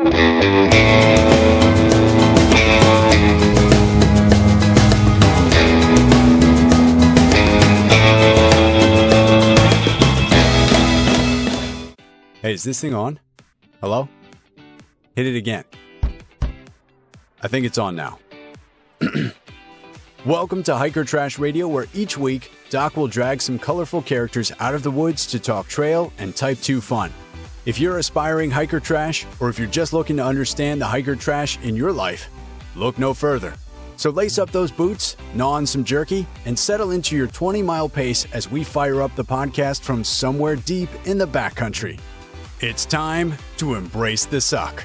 Hey, is this thing on? Hello? Hit it again. I think it's on now. Welcome to Hiker Trash Radio, where each week, Doc will drag some colorful characters out of the woods to talk trail and Type 2 fun. If you're aspiring hiker trash, or if you're just looking to understand the hiker trash in your life, look no further. So lace up those boots, gnaw on some jerky, and settle into your 20-mile pace as we fire up the podcast from somewhere deep in the backcountry. It's time to embrace the suck.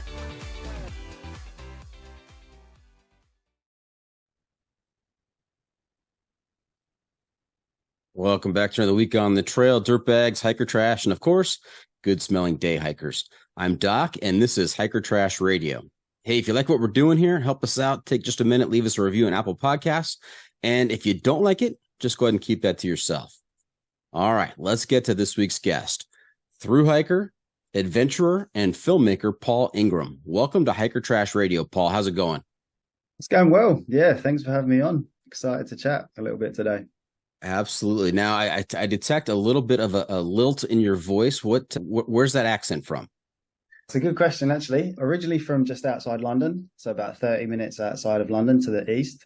Welcome back to another week on the trail, dirtbags, hiker trash, and of course, good smelling day hikers. I'm Doc, and this is Hiker Trash Radio. Hey, if you like what we're doing here, help us out. Take just a minute, leave us a review on Apple Podcasts. And if you don't like it, just go ahead and keep that to yourself. All right, let's get to this week's guest. Thru hiker, adventurer, and filmmaker Paul Ingram. Welcome to Hiker Trash Radio, Paul. How's it going? It's going well. Yeah, thanks for having me on. Excited to chat a little bit today. Absolutely. Now, I detect a little bit of a lilt in your voice. Where's that accent from? It's a good question, actually. Originally from just outside London, so about 30 minutes outside of London to the east.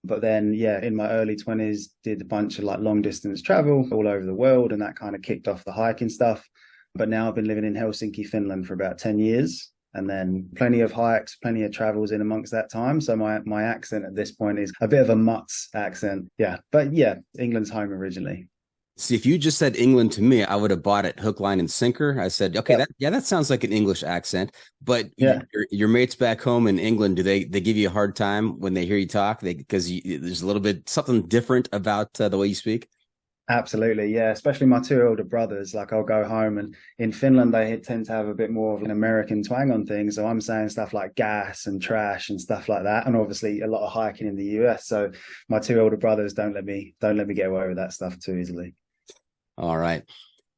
But then, yeah, in my early 20s, did a bunch of like long distance travel all over the world, and that kind of kicked off the hiking stuff. But now I've been living in Helsinki, Finland for about 10 years. And then plenty of hikes, plenty of travels in amongst that time. So my accent at this point is a bit of a mutt's accent. Yeah. But yeah, England's home originally. See, if you just said England to me, I would have bought it hook, line, and sinker. I said, okay, that sounds like an English accent. But yeah, your mates back home in England, do they give you a hard time when they hear you talk? Because there's a little bit something different about the way you speak? Absolutely, yeah. Especially my two older brothers. Like I'll go home, and in Finland they tend to have a bit more of an American twang on things. So I'm saying stuff like gas and trash and stuff like that, and obviously a lot of hiking in the US. So my two older brothers don't let me get away with that stuff too easily. All right.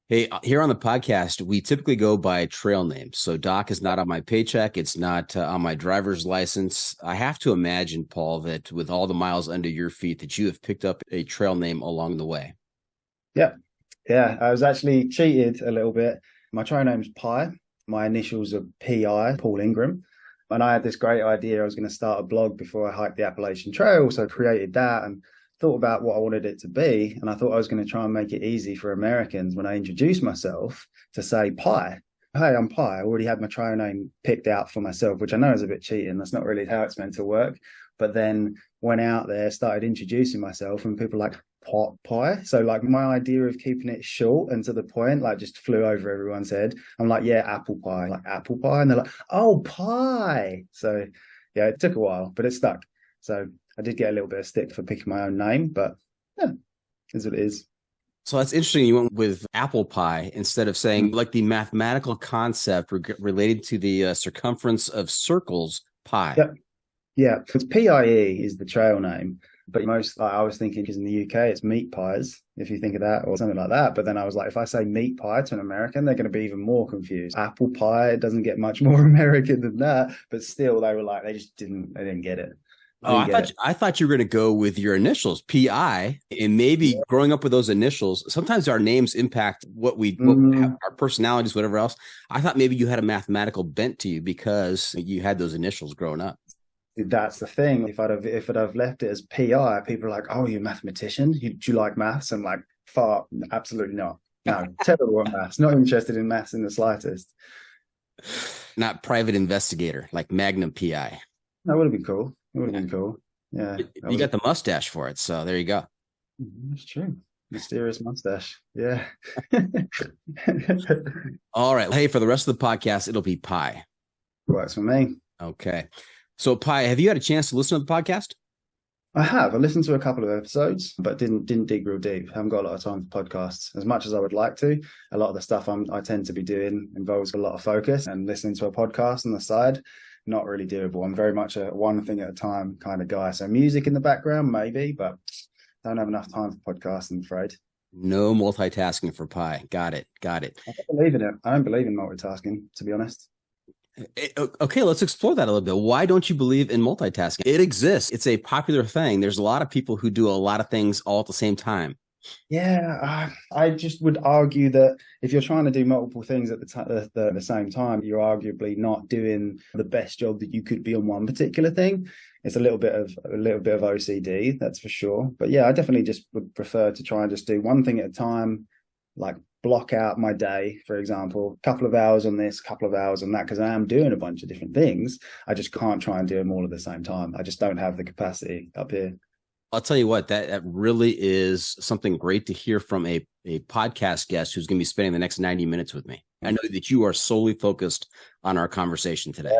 Hey, here on the podcast, we typically go by trail names. So Doc is not on my paycheck. It's not on my driver's license. I have to imagine, Paul, that with all the miles under your feet, that you have picked up a trail name along the way. Yeah. I was actually cheated a little bit. My trail name's Pi. My initials are PI, Paul Ingram. And I had this great idea. I was going to start a blog before I hiked the Appalachian Trail. So I created that and thought about what I wanted it to be. And I thought I was going to try and make it easy for Americans when I introduce myself to say Pi. Hey, I'm Pi. I already had my trail name picked out for myself, which I know is a bit cheating. That's not really how it's meant to work. But then went out there, started introducing myself, and people were like, Pie. So like my idea of keeping it short and to the point, like just flew over everyone's head. I'm like, yeah, apple pie, like apple pie. And they're like, oh, pie. So yeah, it took a while, but it stuck. So I did get a little bit of stick for picking my own name, but yeah, is what it is. So that's interesting. You went with apple pie instead of saying like the mathematical concept related to the circumference of circles, pi. Yep. Yeah, because PIE is the trail name. But I was thinking, because in the UK, it's meat pies, if you think of that, or something like that. But then I was like, if I say meat pie to an American, they're going to be even more confused. Apple pie, it doesn't get much more American than that. But still, they were like, they didn't get it. I thought you were going to go with your initials, PI, and maybe growing up with those initials. Sometimes our names impact what our personalities, whatever else. I thought maybe you had a mathematical bent to you because you had those initials growing up. That's the thing. If I'd have left it as PI, people are like, "Oh, you're a mathematician? Do you like maths?" I'm like, "Far, absolutely not. No, terrible at maths. Not interested in maths in the slightest." Not private investigator like Magnum PI. That would have been cool. It would have been cool. Yeah, you got the mustache for it, so there you go. That's true. Mysterious mustache. Yeah. All right. Hey, for the rest of the podcast, it'll be Pi. Works for me. Okay. So, Pi, have you had a chance to listen to the podcast? I have. I listened to a couple of episodes, but didn't dig real deep. I haven't got a lot of time for podcasts as much as I would like to. A lot of the stuff I tend to be doing involves a lot of focus, and listening to a podcast on the side, not really doable. I'm very much a one thing at a time kind of guy. So music in the background, maybe, but I don't have enough time for podcasts, I'm afraid. No multitasking for Pi. Got it. I don't believe in it. I don't believe in multitasking, to be honest. Okay, let's explore that a little bit. Why don't you believe in multitasking? It exists. It's a popular thing. There's a lot of people who do a lot of things all at the same time. Yeah, I just would argue that if you're trying to do multiple things at the same time, you're arguably not doing the best job that you could be on one particular thing. It's a little bit of OCD, that's for sure. But yeah, I definitely just would prefer to try and just do one thing at a time, like block out my day, for example, a couple of hours on this, a couple of hours on that, because I am doing a bunch of different things. I just can't try and do them all at the same time. I just don't have the capacity up here. I'll tell you what, that really is something great to hear from a podcast guest who's going to be spending the next 90 minutes with me. I know that you are solely focused on our conversation today.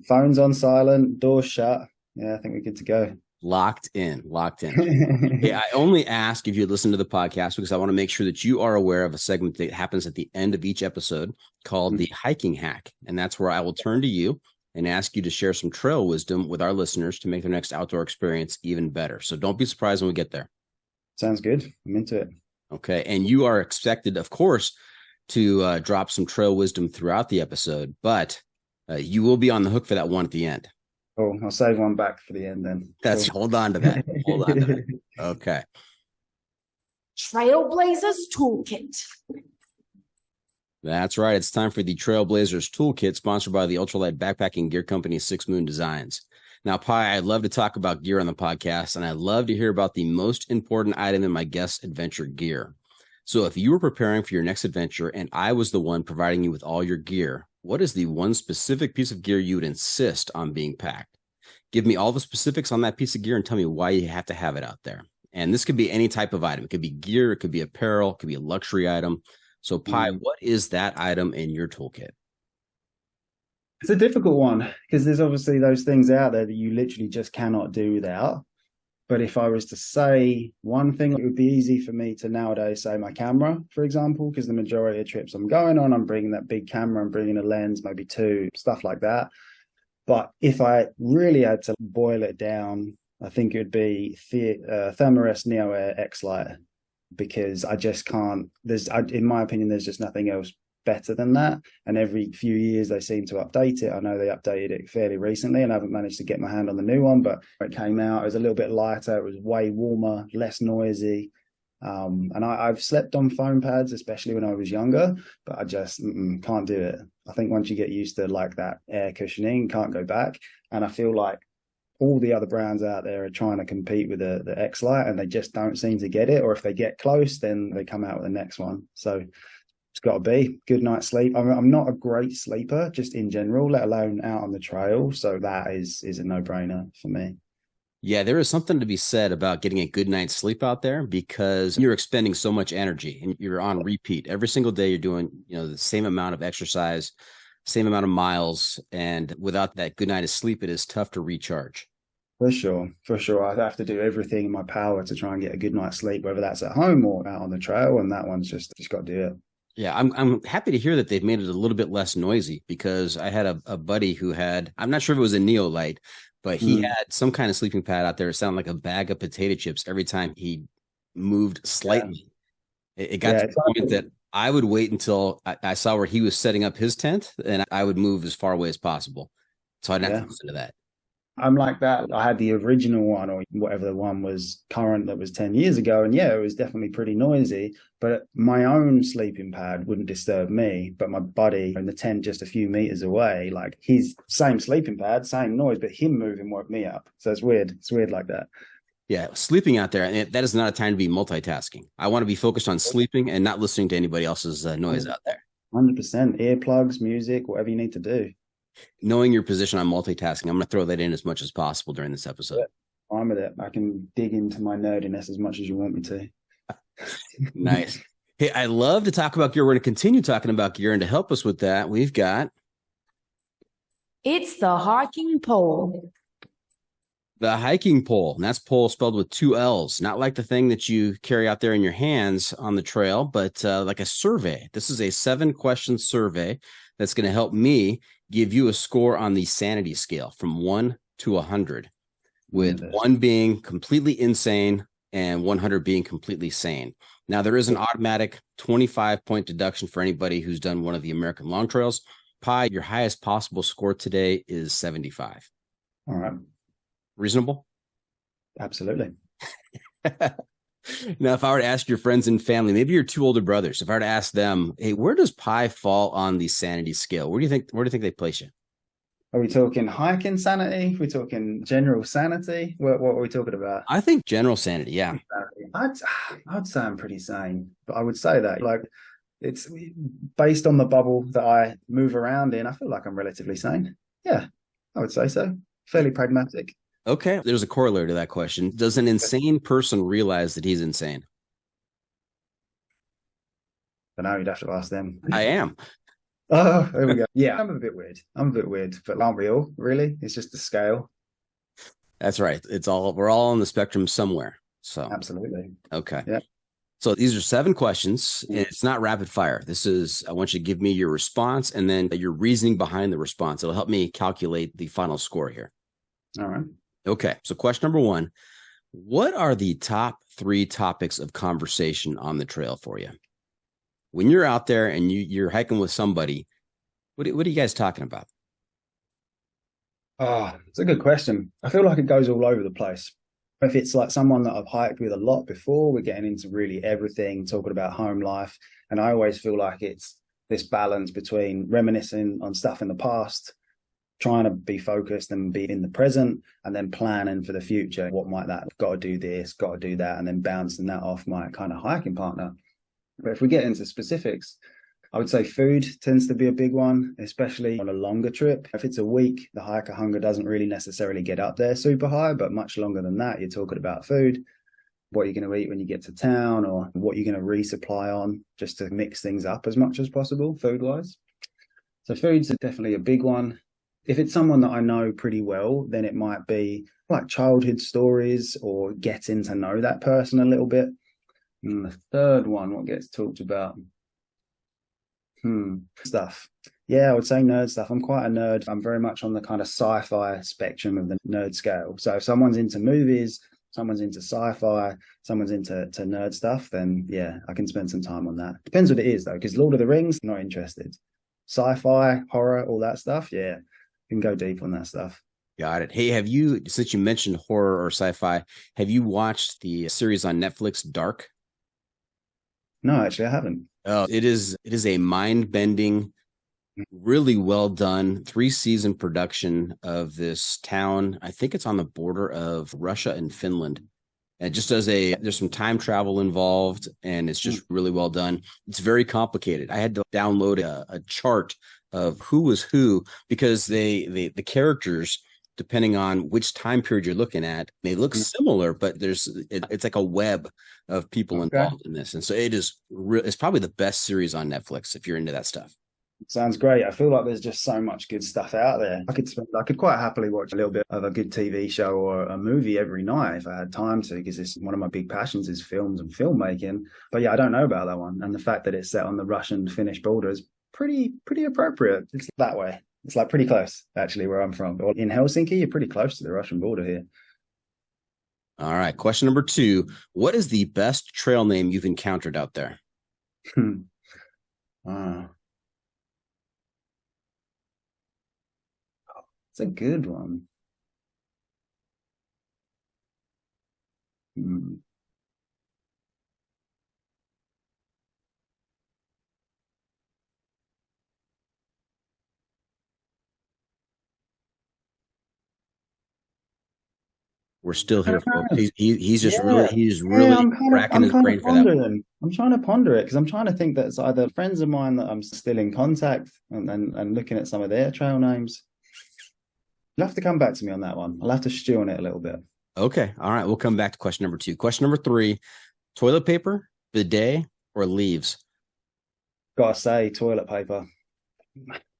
Phone's on silent, doors shut. Yeah, I think we're good to go. Locked in. Hey, I only ask if you listen to the podcast because I want to make sure that you are aware of a segment that happens at the end of each episode called the hiking hack. And that's where I will turn to you and ask you to share some trail wisdom with our listeners to make their next outdoor experience even better. So don't be surprised when we get there. Sounds good. I'm into it. Okay. And you are expected, of course, to drop some trail wisdom throughout the episode, but you will be on the hook for that one at the end. Oh, I'll save one back for the end then. That's cool. Hold on to that. Okay. Trailblazers Toolkit. That's right. It's time for the Trailblazers Toolkit, sponsored by the ultralight backpacking gear company 6 Moon Designs. Now, Pi, I'd love to talk about gear on the podcast, and I'd love to hear about the most important item in my guest's adventure gear. So if you were preparing for your next adventure and I was the one providing you with all your gear, what is the one specific piece of gear you would insist on being packed? Give me all the specifics on that piece of gear and tell me why you have to have it out there. And this could be any type of item. It could be gear, it could be apparel, it could be a luxury item. So, Pi, what is that item in your toolkit? It's a difficult one because there's obviously those things out there that you literally just cannot do without. But if I was to say one thing, it would be easy for me to nowadays say my camera, for example, because the majority of trips I'm going on, I'm bringing that big camera, I'm bringing a lens, maybe two, stuff like that. But if I really had to boil it down, I think it would be Thermarest Neo Air X Lite, because I just can't, in my opinion, there's just nothing else better than that. And every few years they seem to update it. I know they updated it fairly recently and I haven't managed to get my hand on the new one, but when it came out, it was a little bit lighter, it was way warmer, less noisy. And I've slept on foam pads, especially when I was younger, but I just can't do it. I think once you get used to like that air cushioning, can't go back. And I feel like all the other brands out there are trying to compete with the X Lite and they just don't seem to get it. Or if they get close, then they come out with the next one. So it's got to be good night's sleep. I'm not a great sleeper just in general, let alone out on the trail. So that is a no-brainer for me. Yeah, there is something to be said about getting a good night's sleep out there because you're expending so much energy and you're on repeat. Every single day you're doing, the same amount of exercise, same amount of miles. And without that good night of sleep, it is tough to recharge. For sure. I have to do everything in my power to try and get a good night's sleep, whether that's at home or out on the trail. And that one's just got to do it. Yeah, I'm happy to hear that they've made it a little bit less noisy because I had a buddy who had, I'm not sure if it was a Neolite, but he had some kind of sleeping pad out there. It sounded like a bag of potato chips every time he moved slightly. Yeah. It got to the point that I would wait until I saw where he was setting up his tent and I would move as far away as possible. So I didn't have to listen to that. I'm like that. I had the original one or whatever the one was current that was 10 years ago. And yeah, it was definitely pretty noisy, but my own sleeping pad wouldn't disturb me. But my buddy in the tent just a few meters away, like his same sleeping pad, same noise, but him moving woke me up. So it's weird. It's weird like that. Yeah, sleeping out there, and that is not a time to be multitasking. I want to be focused on sleeping and not listening to anybody else's noise out there. 100%. Earplugs, music, whatever you need to do. Knowing your position on multitasking, I'm going to throw that in as much as possible during this episode. Yeah, I'm with it. I can dig into my nerdiness as much as you want me to. Nice. Hey, I love to talk about gear. We're going to continue talking about gear. And to help us with that, we've got... It's the hiking pole. The hiking pole. And that's pole spelled with 2 L's. Not like the thing that you carry out there in your hands on the trail, but like a survey. This is a 7-question survey that's going to help me give you a score on the sanity scale from 1 to 100, with 1 being completely insane and 100 being completely sane. Now, there is an automatic 25-point deduction for anybody who's done one of the American long trails. Pi, your highest possible score today is 75. All right. Reasonable? Absolutely. Now, if I were to ask your friends and family, maybe your two older brothers, if I were to ask them, hey, where does Pi fall on the sanity scale? Where do you think they place you? Are we talking hiking sanity? Are we talking general sanity? What are we talking about? I think general sanity, yeah. I'd say I'm pretty sane, but I would say that like it's based on the bubble that I move around in. I feel like I'm relatively sane. Yeah, I would say so. Fairly pragmatic. Okay, there's a corollary to that question. Does an insane person realize that he's insane? But now you'd have to ask them. I am. Oh, there we go. Yeah, I'm a bit weird, but aren't we all, really? It's just the scale. That's right. We're all on the spectrum somewhere. So absolutely. Okay. Yeah. So these are 7 questions, and it's not rapid fire. I want you to give me your response and then your reasoning behind the response. It'll help me calculate the final score here. All right. Okay. So question number 1, what are the top 3 topics of conversation on the trail for you? When you're out there and you're hiking with somebody, what are you guys talking about? Oh, it's a good question. I feel like it goes all over the place. If it's like someone that I've hiked with a lot before, we're getting into really everything, talking about home life. And I always feel like it's this balance between reminiscing on stuff in the past, trying to be focused and be in the present, and then planning for the future. What might that, got to do this, got to do that, and then bouncing that off my kind of hiking partner. But if we get into specifics, I would say food tends to be a big one, especially on a longer trip. If it's a week, the hiker hunger doesn't really necessarily get up there super high, but much longer than that, you're talking about food, what you're going to eat when you get to town, or what you're going to resupply on, just to mix things up as much as possible food-wise. So food's definitely a big one. If it's someone that I know pretty well, then it might be like childhood stories or getting to know that person a little bit. And the third one, what gets talked about? Stuff. Yeah, I would say nerd stuff. I'm quite a nerd. I'm very much on the kind of sci-fi spectrum of the nerd scale. So if someone's into movies, someone's into sci-fi, someone's into nerd stuff, then yeah, I can spend some time on that. Depends what it is though, because Lord of the Rings, not interested. Sci-fi, horror, all that stuff, yeah, you can go deep on that stuff. Got it. Hey, since you mentioned horror or sci-fi, have you watched the series on Netflix, Dark? No, actually, I haven't. Oh, it is a mind-bending, really well done 3-season production of this town. I think it's on the border of Russia and Finland. And it just there's some time travel involved, and it's just really well done. It's very complicated. I had to download a chart of who was who, because the characters, depending on which time period you're looking at, they look similar, but it's like a web of people involved in this. And so it's probably the best series on Netflix if you're into that stuff. Sounds great. I feel like there's just so much good stuff out there. I could quite happily watch a little bit of a good TV show or a movie every night if I had time to, because it's one of my big passions is films and filmmaking. But yeah, I don't know about that one. And the fact that it's set on the Russian-Finnish border is pretty appropriate. It's that way. It's like pretty close, actually, where I'm from. In Helsinki, you're pretty close to the Russian border here. All right. Question number 2. What is the best trail name you've encountered out there? It's a good one. We're still here, folks. He's really racking his brain for that one. I'm trying to ponder it because I'm trying to think that it's either friends of mine that I'm still in contact and looking at some of their trail names. You'll have to come back to me on that one. I'll have to stew on it a little bit. Okay. All right. We'll come back to question number 2. Question number 3, toilet paper, bidet, or leaves? Gotta say, toilet paper.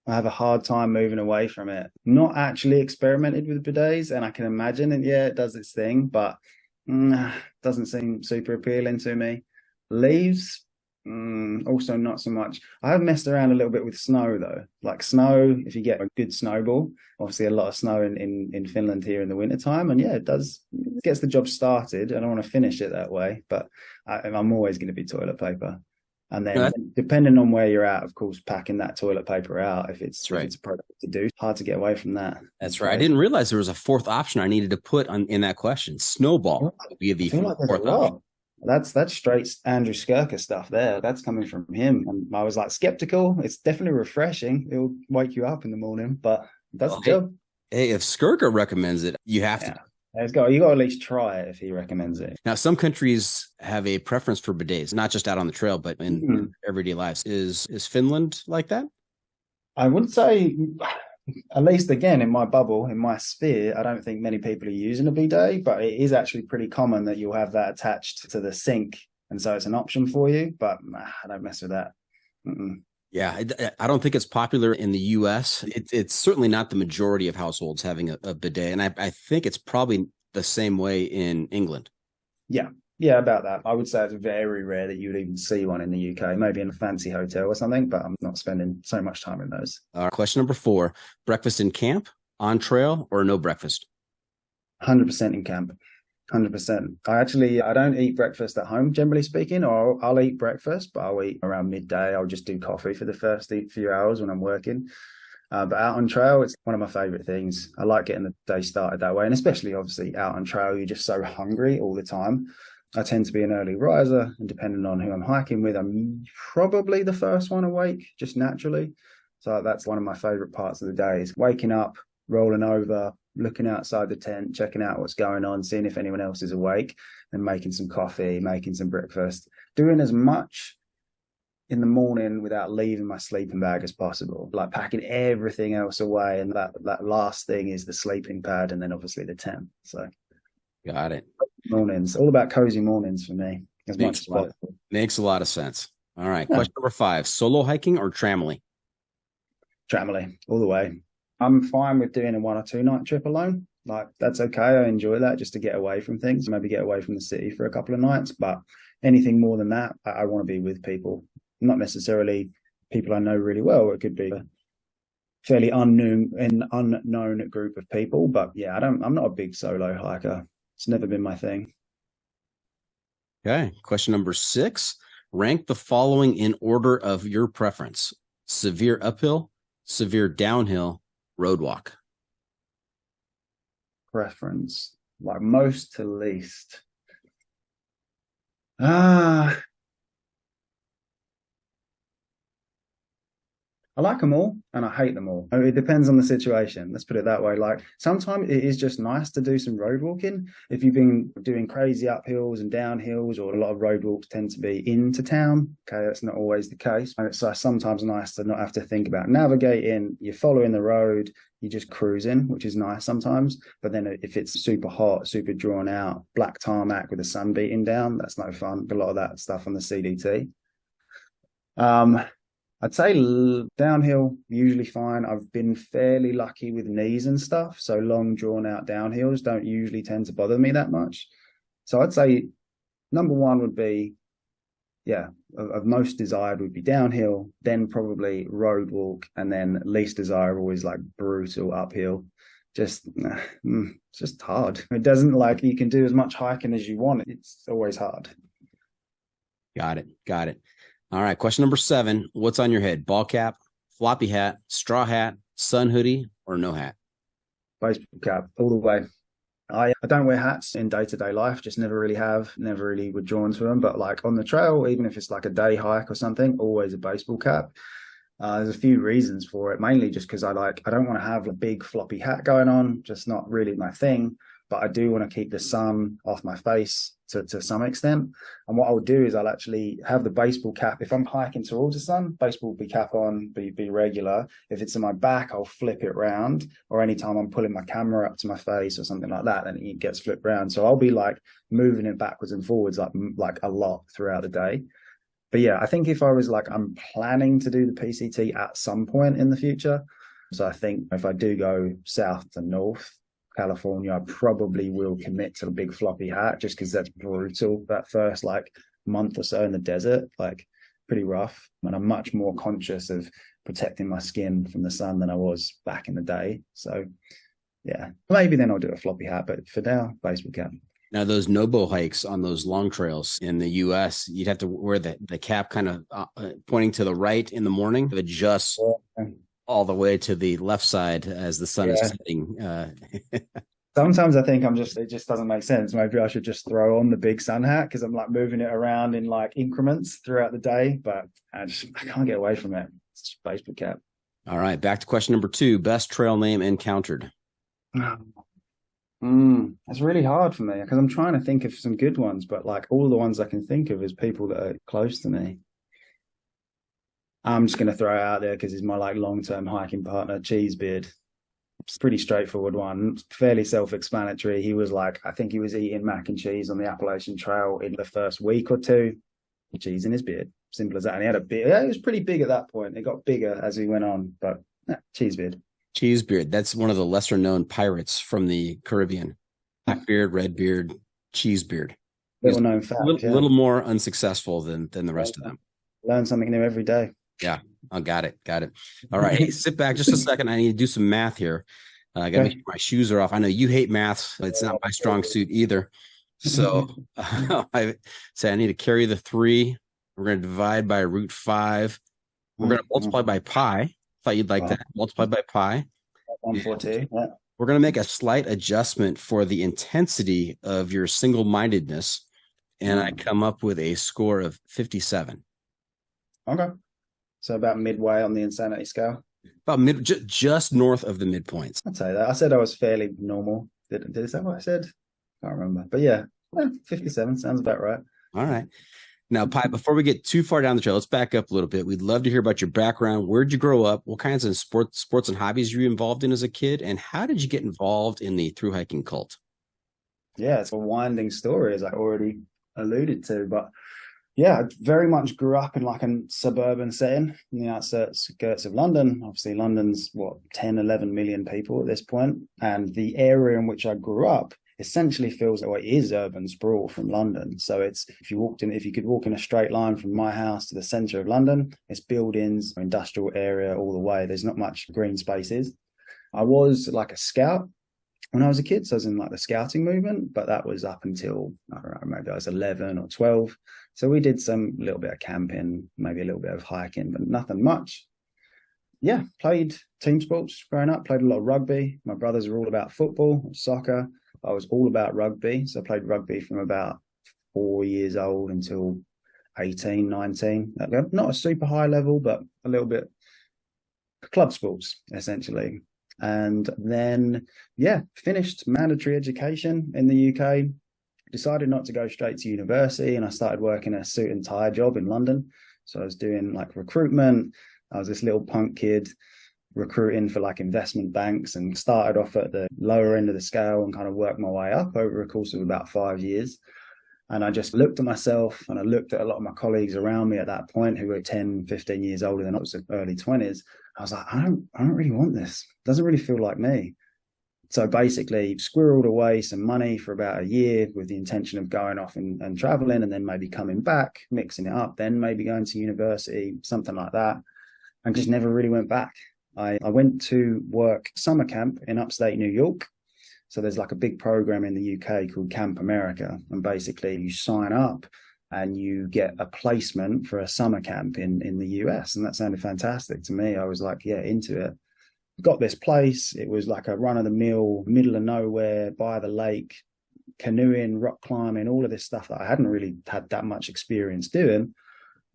I have a hard time moving away from it. Not actually experimented with bidets, and I can imagine, and yeah, it does its thing, but doesn't seem super appealing to me. Leaves, also not so much. I have messed around a little bit with snow though. Like snow, if you get a good snowball, obviously a lot of snow in Finland here in the wintertime, and yeah, it gets the job started. I don't want to finish it that way, but I'm always going to be toilet paper. And then depending on where you're at, of course, packing that toilet paper out if it's appropriate to do. Hard to get away from that. That's right. I didn't realize there was a fourth option I needed to put in that question. Snowball would be the fourth option. That's straight Andrew Skirker stuff there. That's coming from him. And I was like skeptical. It's definitely refreshing. It'll wake you up in the morning, but that's the job. Hey, if Skirker recommends it, you have to. You got to at least try it if he recommends it. Now, some countries have a preference for bidets, not just out on the trail, but in everyday lives. Is Finland like that? I wouldn't say, at least again, in my bubble, in my sphere, I don't think many people are using a bidet, but it is actually pretty common that you'll have that attached to the sink. And so it's an option for you, but I don't mess with that. Yeah, I don't think it's popular in the U.S. It's certainly not the majority of households having a bidet. And I think it's probably the same way in England. Yeah, about that. I would say it's very rare that you would even see one in the UK, maybe in a fancy hotel or something, but I'm not spending so much time in those. Question number 4, breakfast in camp, on trail, or no breakfast? 100% in camp. 100%. I don't eat breakfast at home, generally speaking, or I'll eat breakfast, but I'll eat around midday. I'll just do coffee for the first few hours when I'm working. But out on trail, it's one of my favorite things. I like getting the day started that way. And especially, obviously, out on trail, you're just so hungry all the time. I tend to be an early riser, and depending on who I'm hiking with, I'm probably the first one awake, just naturally. So that's one of my favorite parts of the day is waking up, rolling over, looking outside the tent, checking out what's going on, seeing if anyone else is awake, and making some coffee, making some breakfast, doing as much in the morning without leaving my sleeping bag as possible, like packing everything else away. And that last thing is the sleeping pad, and then obviously the tent. So got it. Mornings, all about cozy mornings for me. Makes a lot of sense. All right. Yeah. Question number 5, solo hiking or tramily? Tramily, all the way. I'm fine with doing a 1 or 2 night trip alone. Like, that's okay. I enjoy that just to get away from things, maybe get away from the city for a couple of nights. But anything more than that, I want to be with people, not necessarily people I know really well. It could be a fairly unknown group of people. But yeah, I'm not a big solo hiker. It's never been my thing. Okay. Question number 6, rank the following in order of your preference: severe uphill, severe downhill, road walk. Preference, like most to least. I like them all and I hate them all. It depends on the situation. Let's put it that way. Like, sometimes it is just nice to do some road walking. If you've been doing crazy uphills and downhills, or a lot of road walks tend to be into town. Okay, that's not always the case. And it's sometimes nice to not have to think about navigating. You're following the road, you're just cruising, which is nice sometimes. But then if it's super hot, super drawn out, black tarmac with the sun beating down, that's no fun. A lot of that stuff on the CDT. I'd say downhill, usually fine. I've been fairly lucky with knees and stuff. So long drawn out downhills don't usually tend to bother me that much. So I'd say number 1 would be, of most desired would be downhill, then probably road walk, and then least desirable is like brutal uphill. It's just hard. It doesn't, like, you can do as much hiking as you want. It's always hard. Got it. All right. Question number 7. What's on your head? Ball cap, floppy hat, straw hat, sun hoodie, or no hat? Baseball cap, all the way. I don't wear hats in day-to-day life, just never really were drawn to them. But like on the trail, even if it's like a day hike or something, always a baseball cap. There's a few reasons for it, mainly just because I don't want to have a big floppy hat going on, just not really my thing. But I do want to keep the sun off my face to some extent. And what I'll do is I'll actually have the baseball cap. If I'm hiking towards the sun, baseball cap on, be regular. If it's in my back, I'll flip it round. Or anytime I'm pulling my camera up to my face or something like that, then it gets flipped round. So I'll be like moving it backwards and forwards like a lot throughout the day. But yeah, I think if I was like, I'm planning to do the PCT at some point in the future. So I think if I do go south to north California, I probably will commit to the big floppy hat, just because that's brutal. That first like month or so in the desert, like pretty rough. And I'm much more conscious of protecting my skin from the sun than I was back in the day. So yeah, maybe then I'll do a floppy hat, but for now, baseball cap. Now, those Nobo hikes on those long trails in the US, you'd have to wear the cap kind of pointing to the right in the morning, adjust all the way to the left side as the sun is setting. Sometimes I think it just doesn't make sense. Maybe I should just throw on the big sun hat because I'm like moving it around in like increments throughout the day, but I can't get away from it. It's just baseball cap. All right. Back to question number 2, best trail name encountered. It's really hard for me because I'm trying to think of some good ones, but like all the ones I can think of is people that are close to me. I'm just going to throw it out there because he's my like long-term hiking partner, Cheesebeard. It's a pretty straightforward one, fairly self-explanatory. He was like, I think he was eating mac and cheese on the Appalachian Trail in the first week or two, cheese in his beard. Simple as that. And he had a beard. Yeah, it was pretty big at that point. It got bigger as he went on, but Cheesebeard. Cheesebeard. That's one of the lesser known pirates from the Caribbean. Blackbeard, Redbeard, Cheesebeard. Little known fact. A little more unsuccessful than the rest of them. Learn something new every day. Yeah. Oh, got it. All right. Hey, sit back just a second. I need to do some math here. I got to make sure my shoes are off. I know you hate math. It's not my strong suit either. So I say I need to carry the 3. We're going to divide by root 5. We're going to multiply by pi. Thought you'd like that. Multiply by pi. 142. Yeah. We're going to make a slight adjustment for the intensity of your single-mindedness. And I come up with a score of 57. Okay. So about midway on the insanity scale? About just north of the midpoints. I'd say that. I said I was fairly normal. Is that what I said? I can't remember. But yeah, 57 sounds about right. All right. Now, Pi, before we get too far down the trail, let's back up a little bit. We'd love to hear about your background. Where'd you grow up? What kinds of sports and hobbies were you involved in as a kid? And how did you get involved in the thru hiking cult? Yeah, it's a winding story, as I already alluded to. But yeah, I very much grew up in like a suburban setting in the outskirts of London. Obviously, London's 10, 11 million people at this point. And the area in which I grew up essentially feels like it is urban sprawl from London. So it's, if you could walk in a straight line from my house to the center of London, it's buildings, industrial area all the way. There's not much green spaces. I was like a scout when I was a kid. So I was in like the scouting movement, but that was up until, I don't know, maybe I was 11 or 12. So we did some little bit of camping, maybe a little bit of hiking, but nothing much. Yeah, played team sports growing up, played a lot of rugby. My brothers were all about football, soccer. I was all about rugby. So I played rugby from about 4 years old until 18, 19. Not a super high level, but a little bit club sports, essentially. And then, finished mandatory education in the UK. Decided not to go straight to university, and I started working a suit and tie job in London. So I was doing like recruitment. I was this little punk kid recruiting for like investment banks, and started off at the lower end of the scale and kind of worked my way up over a course of about 5 years. And I just looked at myself, and I looked at a lot of my colleagues around me at that point who were 10, 15 years older than I was, early 20s. I was like, I don't really want this. It doesn't really feel like me. So basically squirreled away some money for about a year with the intention of going off and traveling, and then maybe coming back, mixing it up, then maybe going to university, something like that. And just never really went back. I went to work summer camp in upstate New York. So there's like a big program in the UK called Camp America. And basically you sign up and you get a placement for a summer camp in the US. And that sounded fantastic to me. I was like, yeah, into it. Got this place. It was like a run-of-the-mill, middle of nowhere, by the lake, canoeing, rock climbing, all of this stuff that I hadn't really had that much experience doing.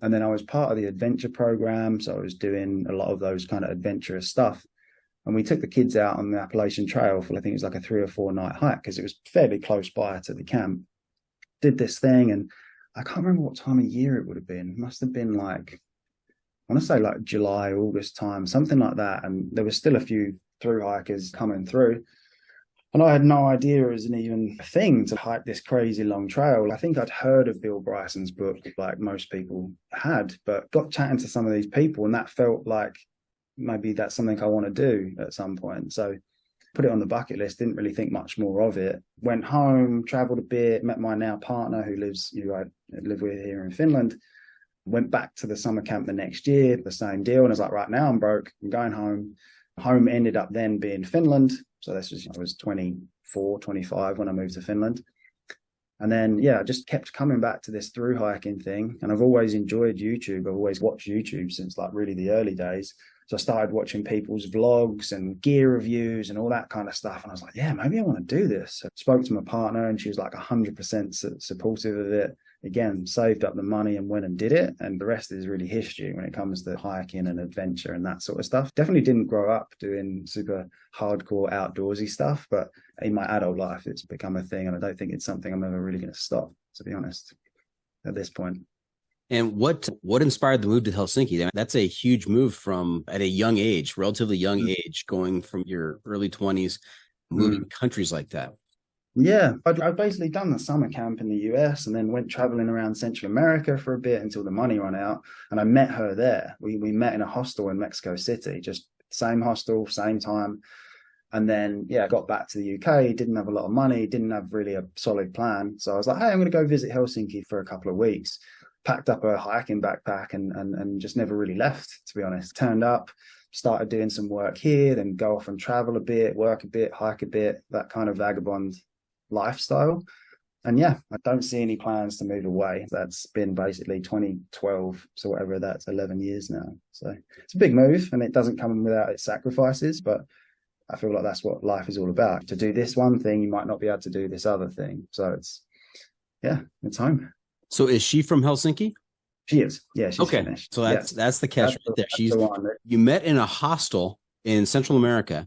And then I was part of the adventure program. So I was doing a lot of those kind of adventurous stuff. And we took the kids out on the Appalachian Trail for, I think it was like a 3 or 4 night hike, because it was fairly close by to the camp. Did this thing, and I can't remember what time of year it would have been. It must have been like, I want to say like July, August time, something like that. And there was still a few through hikers coming through. And I had no idea it was even a thing to hike this crazy long trail. I think I'd heard of Bill Bryson's book, like most people had, but got chatting to some of these people, and that felt like maybe that's something I want to do at some point. So put it on the bucket list, didn't really think much more of it. Went home, traveled a bit, met my now partner who I live with here in Finland. Went back to the summer camp the next year, the same deal. And I was like, right, now I'm broke, I'm going home. Home ended up then being Finland. So I was 24, 25 when I moved to Finland. And then, yeah, I just kept coming back to this through hiking thing. And I've always enjoyed YouTube. I've always watched YouTube since like really the early days. So I started watching people's vlogs and gear reviews and all that kind of stuff. And I was like, yeah, maybe I want to do this. I spoke to my partner and she was like 100% supportive of it. Again, saved up the money and went and did it. And the rest is really history when it comes to hiking and adventure and that sort of stuff. Definitely didn't grow up doing super hardcore outdoorsy stuff, but in my adult life, it's become a thing. And I don't think it's something I'm ever really going to stop, to be honest, at this point. And what inspired the move to Helsinki? That's a huge move from at a young age, relatively young age, going from your early 20s, moving countries like that. Yeah, I'd basically done the summer camp in the US and then went traveling around Central America for a bit until the money ran out. And I met her there. We met in a hostel in Mexico City, just same hostel, same time. And then, yeah, got back to the UK, didn't have a lot of money, didn't have really a solid plan. So I was like, hey, I'm going to go visit Helsinki for a couple of weeks. Packed up a hiking backpack and just never really left, to be honest. Turned up, started doing some work here, then go off and travel a bit, work a bit, hike a bit, that kind of vagabond lifestyle. And yeah, I don't see any plans to move away. That's been basically 2012, so whatever, that's 11 years now. So it's a big move and it doesn't come without its sacrifices, but I feel like that's what life is all about. To do this one thing, you might not be able to do this other thing. So it's home. So is she from Helsinki? She is. Yeah, she's okay. Finnish. So that's the catch right there. You met in a hostel in Central America.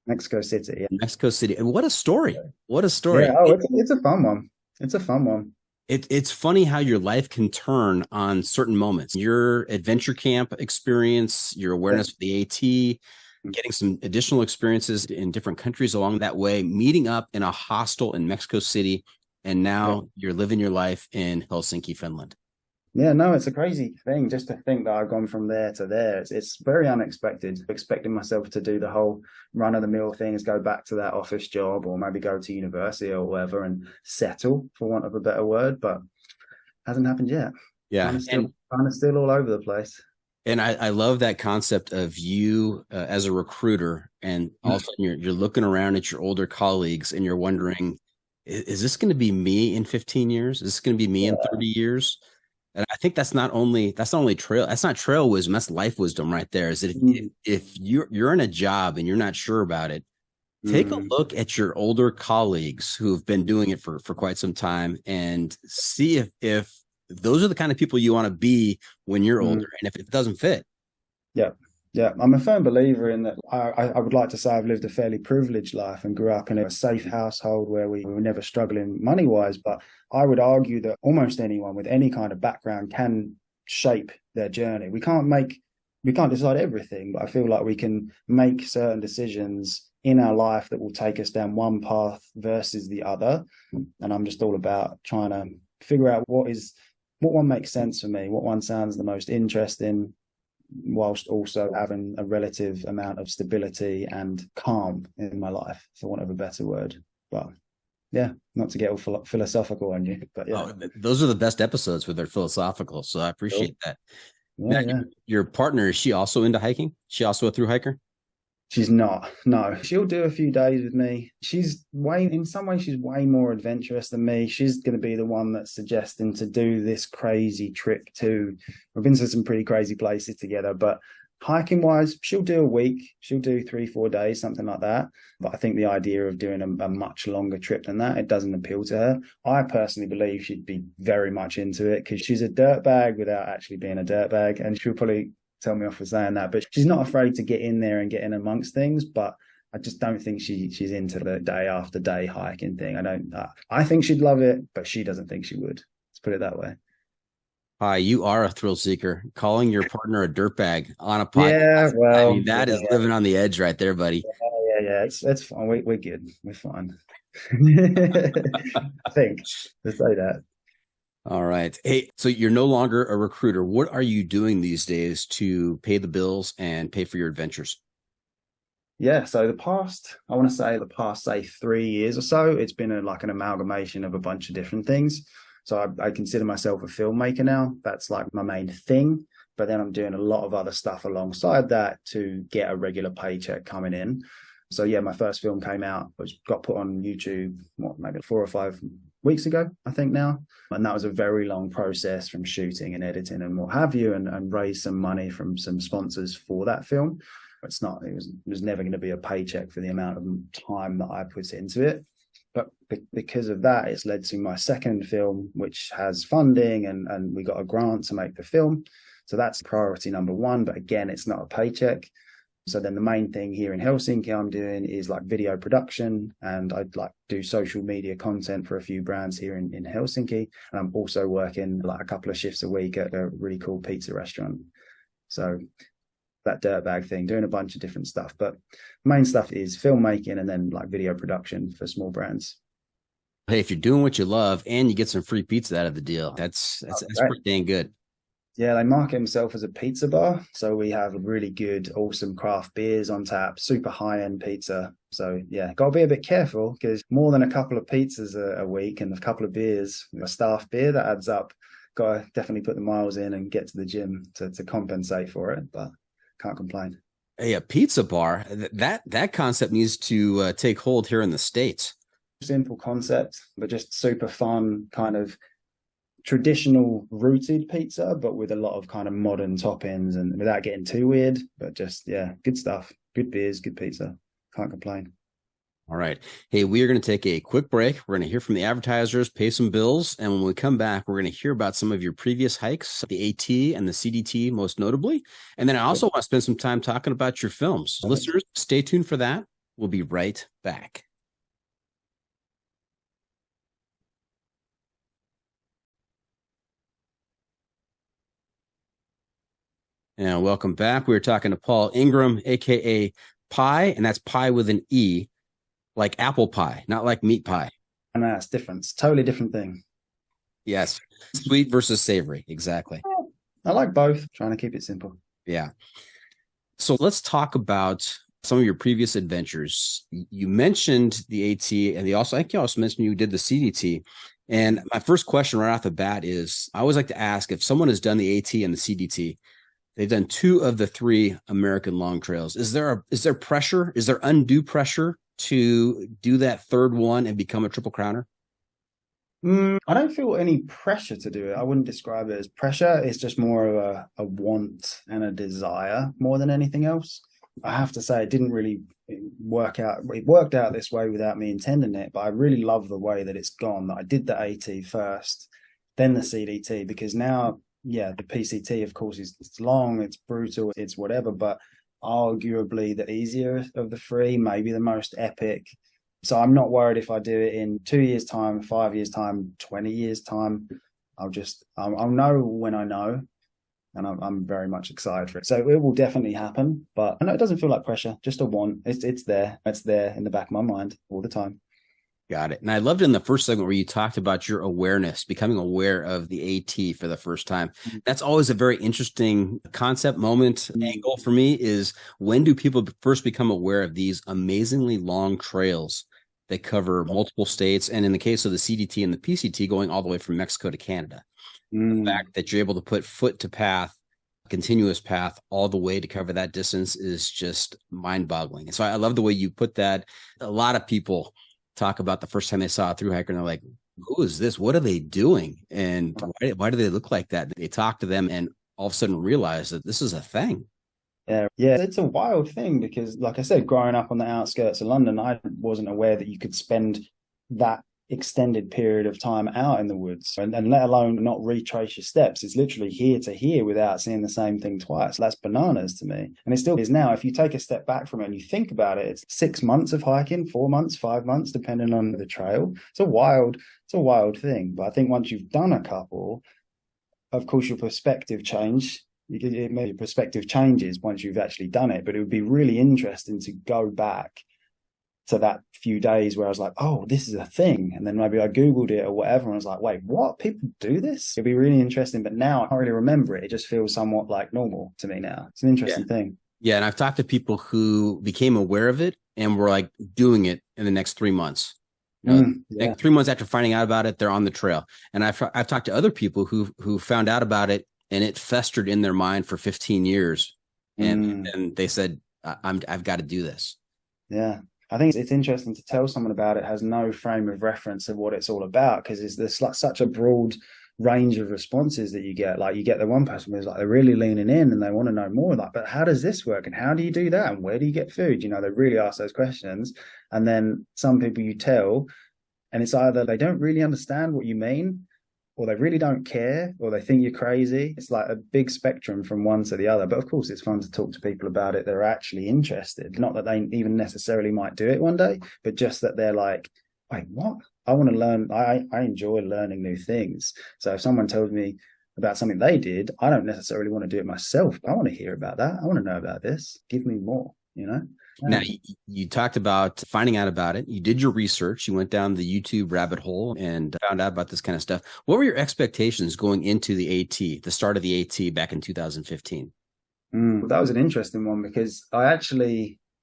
Mexico City. Yeah. Mexico City. And what a story. What a story. Yeah, oh, it's a fun one. It's a fun one. It's funny how your life can turn on certain moments. Your adventure camp experience, your awareness of the AT, getting some additional experiences in different countries along that way, meeting up in a hostel in Mexico City, and now you're living your life in Helsinki, Finland. Yeah, no, it's a crazy thing just to think that I've gone from there to there. It's very unexpected. Expecting myself to do the whole run-of-the-mill things, go back to that office job or maybe go to university or whatever and settle, for want of a better word, but hasn't happened yet. Yeah. Kind of still all over the place. And I love that concept of you as a recruiter, and all of a sudden you're looking around at your older colleagues and you're wondering, is this going to be me in 15 years? Is this going to be me in 30 years? And I think that's not trail wisdom, that's life wisdom right there. Is that if you're in a job and you're not sure about it, take a look at your older colleagues who've been doing it for quite some time and see if those are the kind of people you want to be when you're older, and if it doesn't fit. Yeah, I'm a firm believer in that. I would like to say I've lived a fairly privileged life and grew up in a safe household where we were never struggling money-wise. But I would argue that almost anyone with any kind of background can shape their journey. We can't decide everything, but I feel like we can make certain decisions in our life that will take us down one path versus the other. And I'm just all about trying to figure out what one makes sense for me, what one sounds the most interesting, whilst also having a relative amount of stability and calm in my life, for want of a better word. But yeah, not to get all philosophical on you, but yeah. Oh, those are the best episodes where they're philosophical, so I appreciate that. Yeah, now, your partner, is she also into hiking? She also a thru hiker? She's not. No, she'll do a few days with me. In some ways, she's way more adventurous than me. She's going to be the one that's suggesting to do this crazy trip too. We've been to some pretty crazy places together, but hiking wise, she'll do a week. She'll do 3-4 days, something like that. But I think the idea of doing a much longer trip than that, it doesn't appeal to her. I personally believe she'd be very much into it because she's a dirtbag without actually being a dirtbag, and she'll probably tell me off for saying that, but she's not afraid to get in there and get in amongst things. But I just don't think she's into the day after day hiking thing. I think she'd love it, but she doesn't think she would. Let's put it that way. Hi, you are a thrill seeker. Calling your partner a dirtbag on a podcast. Yeah, well, I mean, that is living on the edge right there, buddy. Yeah. It's fine. We're good. We're fine. I think to say that. All right. Hey, so you're no longer a recruiter. What are you doing these days to pay the bills and pay for your adventures? Yeah, so the past 3 years or so, it's been an amalgamation of a bunch of different things. So I consider myself a filmmaker now. That's like my main thing. But then I'm doing a lot of other stuff alongside that to get a regular paycheck coming in. So yeah, my first film came out, which got put on YouTube, maybe 4 or 5 weeks ago, I think now. And that was a very long process from shooting and editing and what have you, and raised some money from some sponsors for that film. It was never going to be a paycheck for the amount of time that I put into it. But because of that, it's led to my second film, which has funding, and we got a grant to make the film. So that's priority number one. But again, it's not a paycheck. So then the main thing here in Helsinki I'm doing is like video production, and I'd like do social media content for a few brands here in Helsinki. And I'm also working like a couple of shifts a week at a really cool pizza restaurant. So that dirtbag thing, doing a bunch of different stuff. But main stuff is filmmaking and then like video production for small brands. Hey, if you're doing what you love and you get some free pizza out of the deal, that's pretty dang good. Yeah, they market themselves as a pizza bar. So we have really good, awesome craft beers on tap, super high-end pizza. So yeah, got to be a bit careful because more than a couple of pizzas a week and a couple of beers, a staff beer, that adds up. Got to definitely put the miles in and get to the gym to compensate for it, but can't complain. Hey, a pizza bar, that concept needs to take hold here in the States. Simple concept, but just super fun, kind of traditional rooted pizza, but with a lot of kind of modern toppings and without getting too weird. But just, yeah, good stuff. Good beers, good pizza. Can't complain. All right. Hey, we are going to take a quick break. We're going to hear from the advertisers, pay some bills. And when we come back, we're going to hear about some of your previous hikes, the AT and the CDT most notably. And then I also want to spend some time talking about your films. So listeners, stay tuned for that. We'll be right back. And welcome back. We were talking to Paul Ingram, a.k.a. Pie, and that's pie with an E, like apple pie, not like meat pie. And that's different. It's a totally different thing. Yes. Sweet versus savory. Exactly. I like both. Trying to keep it simple. Yeah. So let's talk about some of your previous adventures. You mentioned the AT, and I think you also mentioned you did the CDT. And my first question right off the bat is, I always like to ask if someone has done the AT and the CDT, they've done 2 of the 3 American long trails. Is there pressure? Is there undue pressure to do that third one and become a triple crowner? I don't feel any pressure to do it. I wouldn't describe it as pressure. It's just more of a want and a desire more than anything else. I have to say it didn't really work out. It worked out this way without me intending it, but I really love the way that it's gone, that I did the AT first, then the CDT, because now, yeah, the PCT, of course, it's long, it's brutal, it's whatever, but arguably the easier of the 3, maybe the most epic. So I'm not worried if I do it in 2 years' time, 5 years' time, 20 years' time. I'll know when I know, and I'm very much excited for it. So it will definitely happen, but I know it doesn't feel like pressure, just a want. It's there. It's there in the back of my mind all the time. Got it. And I loved in the first segment where you talked about your awareness, becoming aware of the AT for the first time. That's always a very interesting concept, moment, angle for me, is when do people first become aware of these amazingly long trails that cover multiple states? And in the case of the CDT and the PCT, going all the way from Mexico to Canada. The fact that you're able to put foot to path, continuous path all the way to cover that distance is just mind-boggling. And so I love the way you put that. A lot of people talk about the first time they saw a thru hiker and they're like, who is this? What are they doing? And why do they look like that? They talk to them and all of a sudden realize that this is a thing. Yeah, it's a wild thing because, like I said, growing up on the outskirts of London, I wasn't aware that you could spend that extended period of time out in the woods and let alone not retrace your steps. It's literally here to here without seeing the same thing twice. That's bananas to me. And it still is now. If you take a step back from it and you think about it, it's 6 months of hiking, 4 months, 5 months, depending on the trail. It's a wild thing. But I think once you've done a couple, of course, your perspective changes once you've actually done it. But it would be really interesting to go back to that few days where I was like, oh, this is a thing. And then maybe I Googled it or whatever. And I was like, wait, what? People do this? It'd be really interesting. But now I can't really remember it. It just feels somewhat like normal to me now. It's an interesting thing. Yeah. And I've talked to people who became aware of it and were like doing it in the next 3 months. Like 3 months after finding out about it, they're on the trail. And I've talked to other people who found out about it and it festered in their mind for 15 years. And they said, I've got to do this. Yeah. I think it's interesting to tell someone about it has no frame of reference of what it's all about, because there's like such a broad range of responses that you get. Like you get the one person who's like, they're really leaning in and they want to know more, like, but how does this work and how do you do that and where do you get food? You know, they really ask those questions. And then some people you tell, and it's either they don't really understand what you mean, or they really don't care, or they think you're crazy. It's like a big spectrum from one to the other. But of course, it's fun to talk to people about it that are actually interested. Not that they even necessarily might do it one day, but just that they're like, wait, what? I want to learn. I enjoy learning new things. So if someone tells me about something they did, I don't necessarily want to do it myself. I want to hear about that. I want to know about this. Give me more, you know? Now, you talked about finding out about it. You did your research. You went down the YouTube rabbit hole and found out about this kind of stuff. What were your expectations going into the AT, the start of the AT back in 2015? That was an interesting one, because I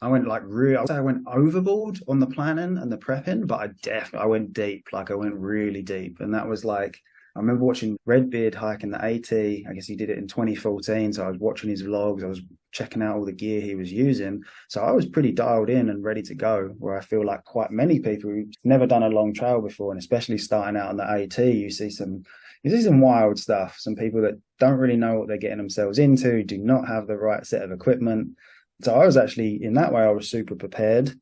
went I went overboard on the planning and the prepping, but I went deep. Like I went really deep. And that was like, I remember watching Redbeard hiking the AT. I guess he did it in 2014. So I was watching his vlogs. I was checking out all the gear he was using. So I was pretty dialed in and ready to go, where I feel like quite many people who've never done a long trail before, and especially starting out on the AT, you see some wild stuff. Some people that don't really know what they're getting themselves into, do not have the right set of equipment. So I was actually, in that way, I was super prepared.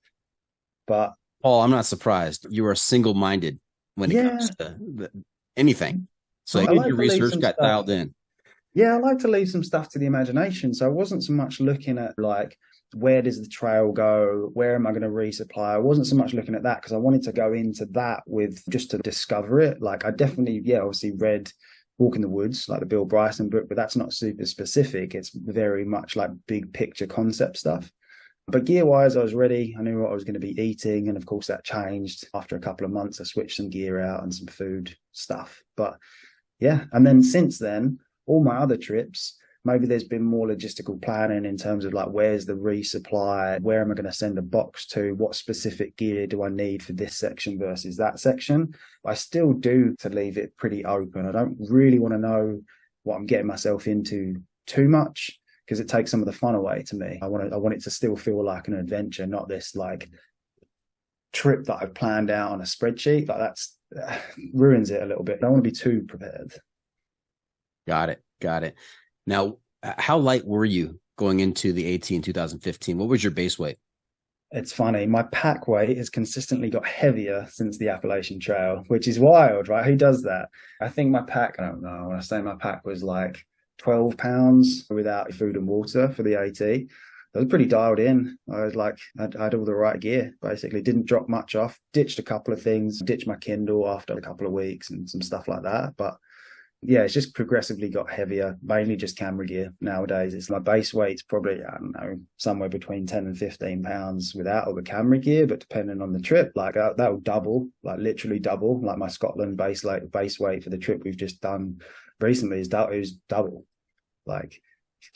But Paul, I'm not surprised. You are single-minded when it comes to anything. So you did your research, got dialed in. Yeah, I like to leave some stuff to the imagination. So I wasn't so much looking at like, where does the trail go? Where am I going to resupply? I wasn't so much looking at that, because I wanted to go into that with just to discover it. Like I definitely, obviously read Walk in the Woods, like the Bill Bryson book, but that's not super specific. It's very much like big picture concept stuff. But gear-wise, I was ready. I knew what I was going to be eating. And of course, that changed after a couple of months. I switched some gear out and some food stuff. But yeah, and then since then, all my other trips, maybe there's been more logistical planning in terms of like, where's the resupply? Where am I going to send a box to? What specific gear do I need for this section versus that section? But I still do to leave it pretty open. I don't really want to know what I'm getting myself into too much, because it takes some of the fun away to me. I want it to still feel like an adventure, not this like trip that I've planned out on a spreadsheet. Like that's ruins it a little bit. I don't want to be too prepared. Got it. Now, how light were you going into the AT in 2015? What was your base weight? It's funny. My pack weight has consistently got heavier since the Appalachian Trail, which is wild, right? Who does that? I think my pack, I don't know, when I say my pack was like 12 pounds without food and water for the AT. I was pretty dialed in. I was like, I had all the right gear, basically. Didn't drop much off. Ditched a couple of things. Ditched my Kindle after a couple of weeks and some stuff like that. But yeah, it's just progressively got heavier, mainly just camera gear nowadays. It's my base weight's probably, I don't know, somewhere between 10 and 15 pounds without all the camera gear, but depending on the trip, like that will double, like literally double. Like my Scotland base weight for the trip we've just done recently is double. Like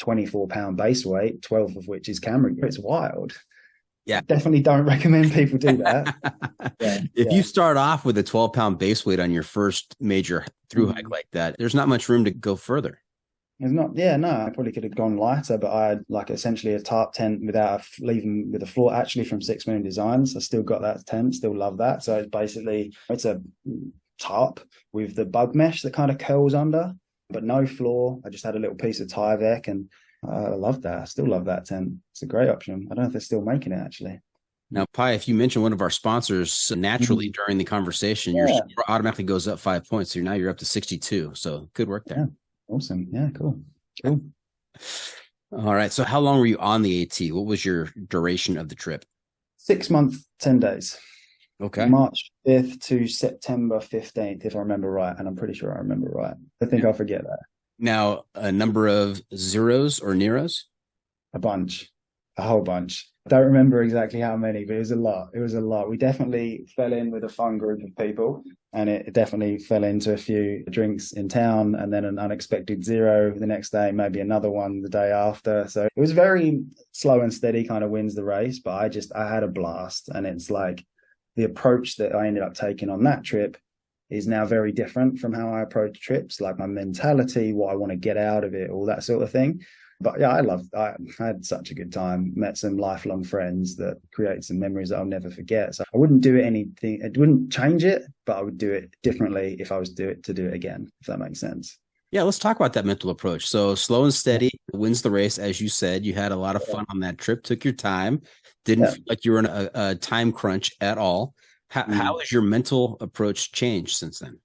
24-pound base weight, 12 of which is camera gear. It's wild. Yeah. Definitely don't recommend people do that. If you start off with a 12-pound base weight on your first major through hike like that, there's not much room to go further. There's not, no, I probably could have gone lighter, but I had like essentially a tarp tent without leaving with a floor, actually from 6 Moon Designs. I still got that tent, still love that. So it's basically, it's a tarp with the bug mesh that kind of curls under, but no floor. I just had a little piece of Tyvek, and I love that. I still love that tent. It's a great option. I don't know if they're still making it, actually. Now, Pi, if you mention one of our sponsors naturally during the conversation, your score automatically goes up 5 points. So now you're up to 62. So good work there. Yeah. Awesome. Yeah, cool. All right. So how long were you on the AT? What was your duration of the trip? 6 months, 10 days. Okay. March 5th to September 15th, if I remember right. And I'm pretty sure I remember right. I think I'll forget that. Now, a number of zeros or Neros? A whole bunch. I don't remember exactly how many, but it was a lot. We definitely fell in with a fun group of people, and it definitely fell into a few drinks in town, and then an unexpected zero the next day, maybe another one the day after. So it was very slow and steady, kind of wins the race, but I had a blast. And it's like the approach that I ended up taking on that trip is now very different from how I approach trips, like my mentality, what I want to get out of it, all that sort of thing. But yeah, I had such a good time, met some lifelong friends that created some memories that I'll never forget. So I wouldn't do it anything, it wouldn't change it, but I would do it differently if I was to do it again, if that makes sense. Yeah, let's talk about that mental approach. So slow and steady wins the race, as you said. You had a lot of fun on that trip, took your time, didn't feel like you were in a time crunch at all. How has your mental approach changed since then?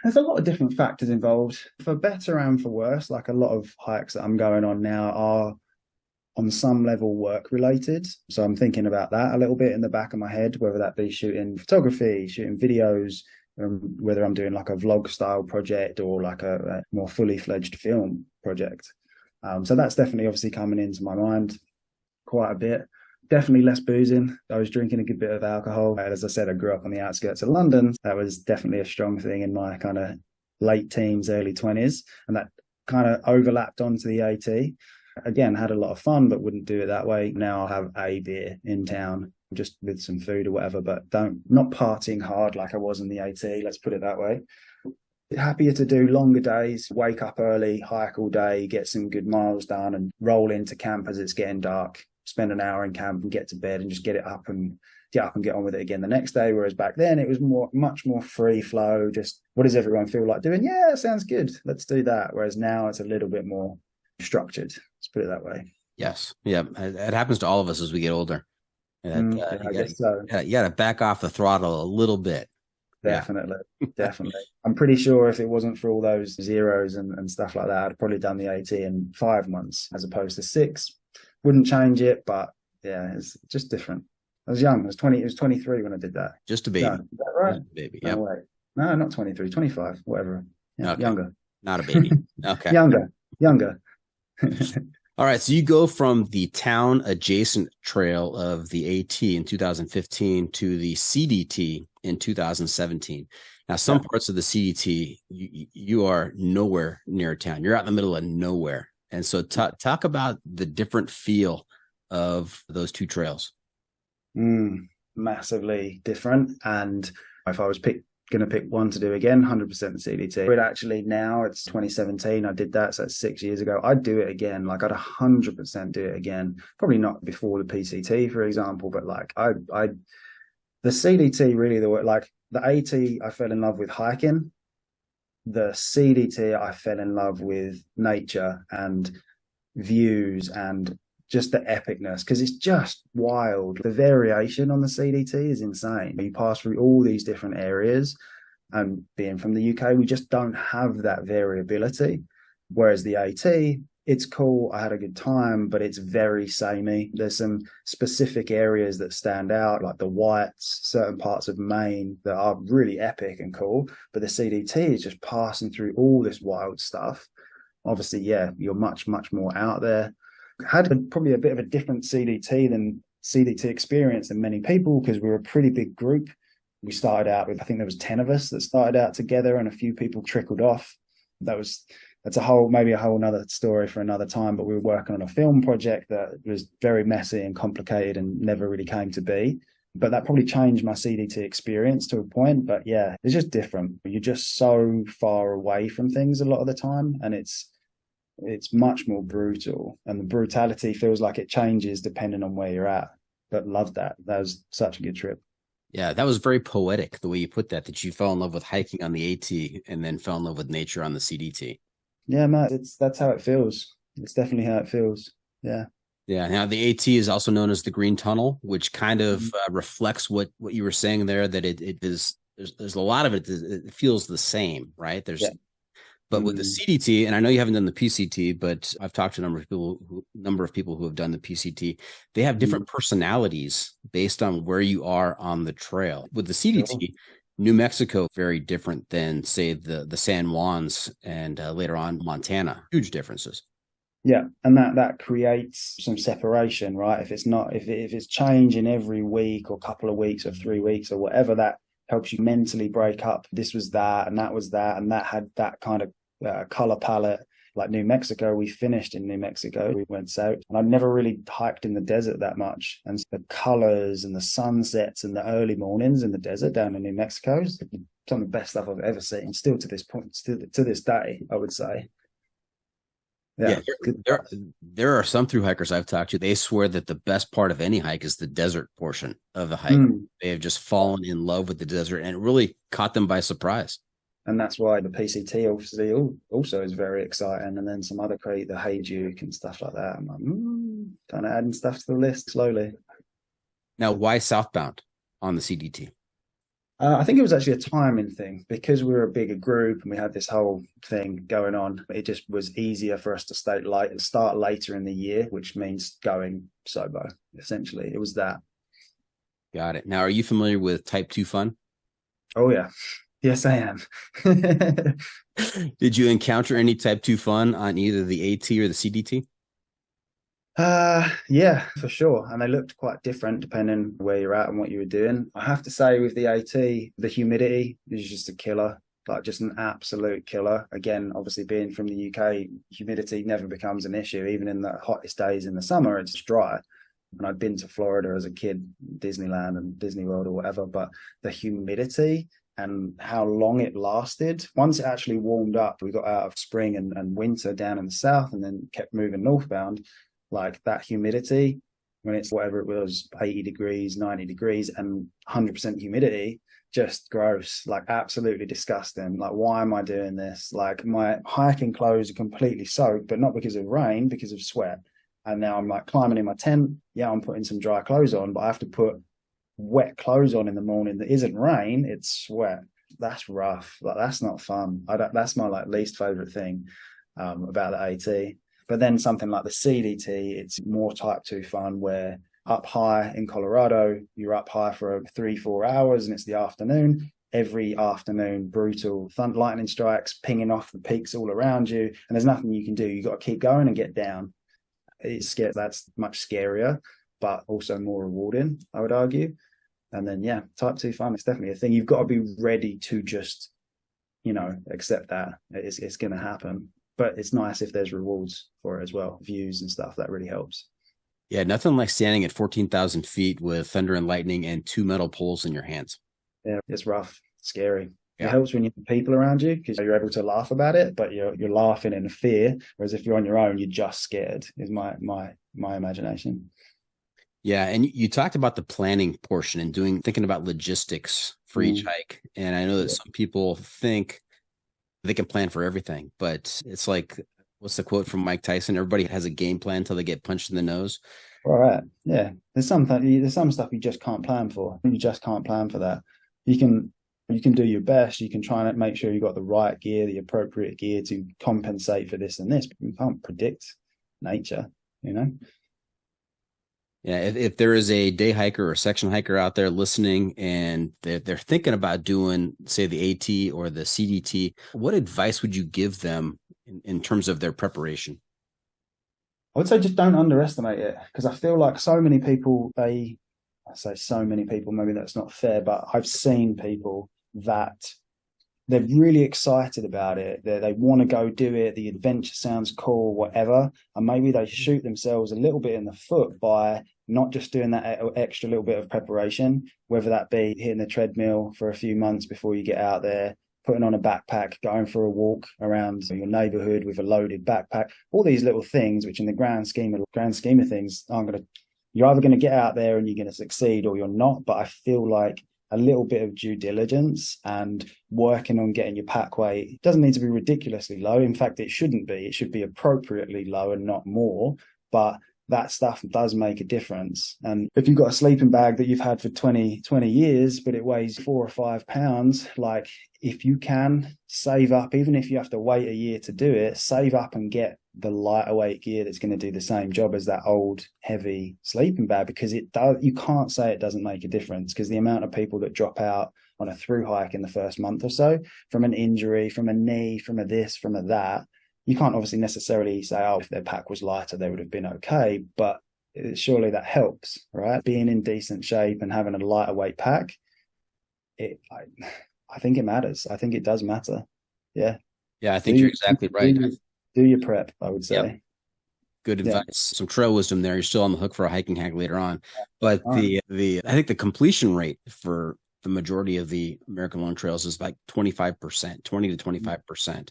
There's a lot of different factors involved, for better and for worse. Like a lot of hikes that I'm going on now are on some level work related. So I'm thinking about that a little bit in the back of my head, whether that be shooting photography, shooting videos, whether I'm doing like a vlog style project or like a more fully fledged film project. So that's definitely obviously coming into my mind quite a bit. Definitely less boozing. I was drinking a good bit of alcohol. As I said, I grew up on the outskirts of London. That was definitely a strong thing in my kind of late teens, early 20s. And that kind of overlapped onto the AT. Again, had a lot of fun, but wouldn't do it that way. Now I'll have a beer in town, just with some food or whatever, but not partying hard like I was in the AT. Let's put it that way. Happier to do longer days, wake up early, hike all day, get some good miles done and roll into camp as it's getting dark. Spend an hour in camp and get to bed and just get up and get on with it again the next day. Whereas back then it was much more free flow. Just what does everyone feel like doing? Yeah, sounds good. Let's do that. Whereas now it's a little bit more structured. Let's put it that way. Yes. Yeah. It happens to all of us as we get older. I guess so. You got to back off the throttle a little bit. Definitely. Definitely. I'm pretty sure if it wasn't for all those zeros and stuff like that, I'd probably done the AT in 5 months as opposed to 6. Wouldn't change it, but yeah, it's just different. I was young. It was 23 when I did that. Just a baby. Is that right? Just a baby. No, wait. No, not 23, 25, whatever. Yeah, okay. Younger. Not a baby. Okay. Younger. All right. So you go from the town adjacent trail of the AT in 2015 to the CDT in 2017. Now, some parts of the CDT, you are nowhere near a town. You're out in the middle of nowhere. And so talk about the different feel of those two trails. Massively different. And if I was going to pick one to do again, 100% the CDT. But actually now it's 2017. I did that. So it's 6 years ago. I'd do it again. Like I'd 100% do it again. Probably not before the PCT, for example, but like the CDT really, like the AT, I fell in love with hiking. The CDT, I fell in love with nature and views and just the epicness, because it's just wild. The variation on the CDT is insane. You pass through all these different areas, and being from the UK, we just don't have that variability. Whereas the AT, it's cool. I had a good time, but it's very samey. There's some specific areas that stand out, like the Whites, certain parts of Maine that are really epic and cool. But the CDT is just passing through all this wild stuff. Obviously, yeah, you're much, much more out there. Had probably a bit of a different CDT experience than many people, because we were a pretty big group. We started out with, I think there was 10 of us that started out together, and a few people trickled off. That's maybe a whole nother story for another time, but we were working on a film project that was very messy and complicated and never really came to be. But that probably changed my CDT experience to a point. But yeah, it's just different. You're just so far away from things a lot of the time, and it's much more brutal, and the brutality feels like it changes depending on where you're at. But loved that. That was such a good trip. Yeah, that was very poetic, the way you put that you fell in love with hiking on the AT and then fell in love with nature on the CDT. Yeah, Matt, that's how it feels. It's definitely how it feels. Yeah. Yeah. Now the AT is also known as the Green Tunnel, which kind of reflects what you were saying there, that it is, there's a lot of it. It feels the same, right? But with the CDT, and I know you haven't done the PCT, but I've talked to a number of people who have done the PCT. They have different personalities based on where you are on the trail. With the CDT, New Mexico, very different than, say, the San Juans and later on Montana. Huge differences. Yeah, and that creates some separation, right? If it's changing every week or couple of weeks or 3 weeks or whatever, that helps you mentally break up. This was that, and that was that, and that had that kind of color palette. Like New Mexico, we finished in New Mexico. We went south, and I've never really hiked in the desert that much. And the colors and the sunsets and the early mornings in the desert down in New Mexico is some of the best stuff I've ever seen. Still to this point, to this day, I would say. Yeah. There are some through hikers I've talked to. They swear that the best part of any hike is the desert portion of the hike. They have just fallen in love with the desert, and it really caught them by surprise. And that's why the PCT obviously also is very exciting. And then some other create the Hey Duke and stuff like that. I'm like, kind of adding stuff to the list slowly. Now, why southbound on the CDT? I think it was actually a timing thing because we were a bigger group and we had this whole thing going on. It just was easier for us to start later in the year, which means going sober. Essentially, it was that. Got it. Now, are you familiar with Type 2 fun? Oh yeah, yes I am. Did you encounter any Type 2 fun on either the AT or the CDT? Yeah, for sure. And they looked quite different depending where you're at and what you were doing. I have to say with the AT, the humidity is just a killer, like just an absolute killer. Again, obviously being from the UK, humidity never becomes an issue. Even in the hottest days in the summer, it's dry. And I'd been to Florida as a kid, Disneyland and Disney World or whatever, but the humidity and how long it lasted. Once it actually warmed up, we got out of spring and winter down in the south and then kept moving northbound. Like that humidity, when it's whatever it was, 80 degrees, 90 degrees and 100% humidity, just gross, like absolutely disgusting. Like, why am I doing this? Like my hiking clothes are completely soaked, but not because of rain, because of sweat. And now I'm like climbing in my tent. Yeah, I'm putting some dry clothes on, but I have to put wet clothes on in the morning that isn't rain, it's sweat. That's rough. Like that's not fun. That's my like least favorite thing about the AT. But then something like the CDT, it's more Type 2 fun where up high in Colorado, you're up high for 3-4 hours and it's the afternoon. Every afternoon, brutal lightning strikes, pinging off the peaks all around you. And there's nothing you can do. You got to keep going and get down. It's scary. That's much scarier, but also more rewarding, I would argue. And then, yeah, Type 2 fun, it's definitely a thing. You've got to be ready to just, accept that. It's going to happen. But it's nice if there's rewards for it as well, views and stuff. That really helps. Yeah, nothing like standing at 14,000 feet with thunder and lightning and 2 metal poles in your hands. Yeah, it's rough, scary. Yeah. It helps when you have people around you because you're able to laugh about it, but you're laughing in fear. Whereas if you're on your own, you're just scared. Is my imagination. Yeah, and you talked about the planning portion and thinking about logistics for each hike. And I know that some people think they can plan for everything, but it's like, what's the quote from Mike Tyson? Everybody has a game plan until they get punched in the nose. All right. Yeah. There's some stuff you just can't plan for. You just can't plan for that. You can do your best. You can try and make sure you got the right gear, the appropriate gear to compensate for this and this, but you can't predict nature, Yeah, if there is a day hiker or section hiker out there listening and they're thinking about doing, say, the AT or the CDT, what advice would you give them in terms of their preparation? I would say just don't underestimate it because I feel like so many people, I say so many people, maybe that's not fair, but I've seen people that they're really excited about it. They want to go do it. The adventure sounds cool, whatever. And maybe they shoot themselves a little bit in the foot by not just doing that extra little bit of preparation, whether that be hitting the treadmill for a few months before you get out there, putting on a backpack, going for a walk around your neighborhood with a loaded backpack, all these little things, which in the grand scheme of things you're either going to get out there and you're going to succeed or you're not. But I feel like a little bit of due diligence and working on getting your pack weight doesn't need to be ridiculously low. In fact, it shouldn't be. It should be appropriately low and not more. But that stuff does make a difference. And if you've got a sleeping bag that you've had for 20 years, but it weighs 4 or 5 pounds, like if you can save up, even if you have to wait a year to do it, save up and get the lighter weight gear that's going to do the same job as that old heavy sleeping bag, because it does. You can't say it doesn't make a difference, because the amount of people that drop out on a through hike in the first month or so from an injury, from a knee, from a this, from a that, you can't obviously necessarily say, oh, if their pack was lighter, they would have been okay. But surely that helps, right? Being in decent shape and having a lighter weight pack, I think it matters. I think it does matter. Yeah. Yeah, I think you're exactly right. Do your prep, I would say. Yep. Good advice. Some trail wisdom there. You're still on the hook for a hiking hack later on. But I think the completion rate for the majority of the American long trails is like 25%, 20 to 25%.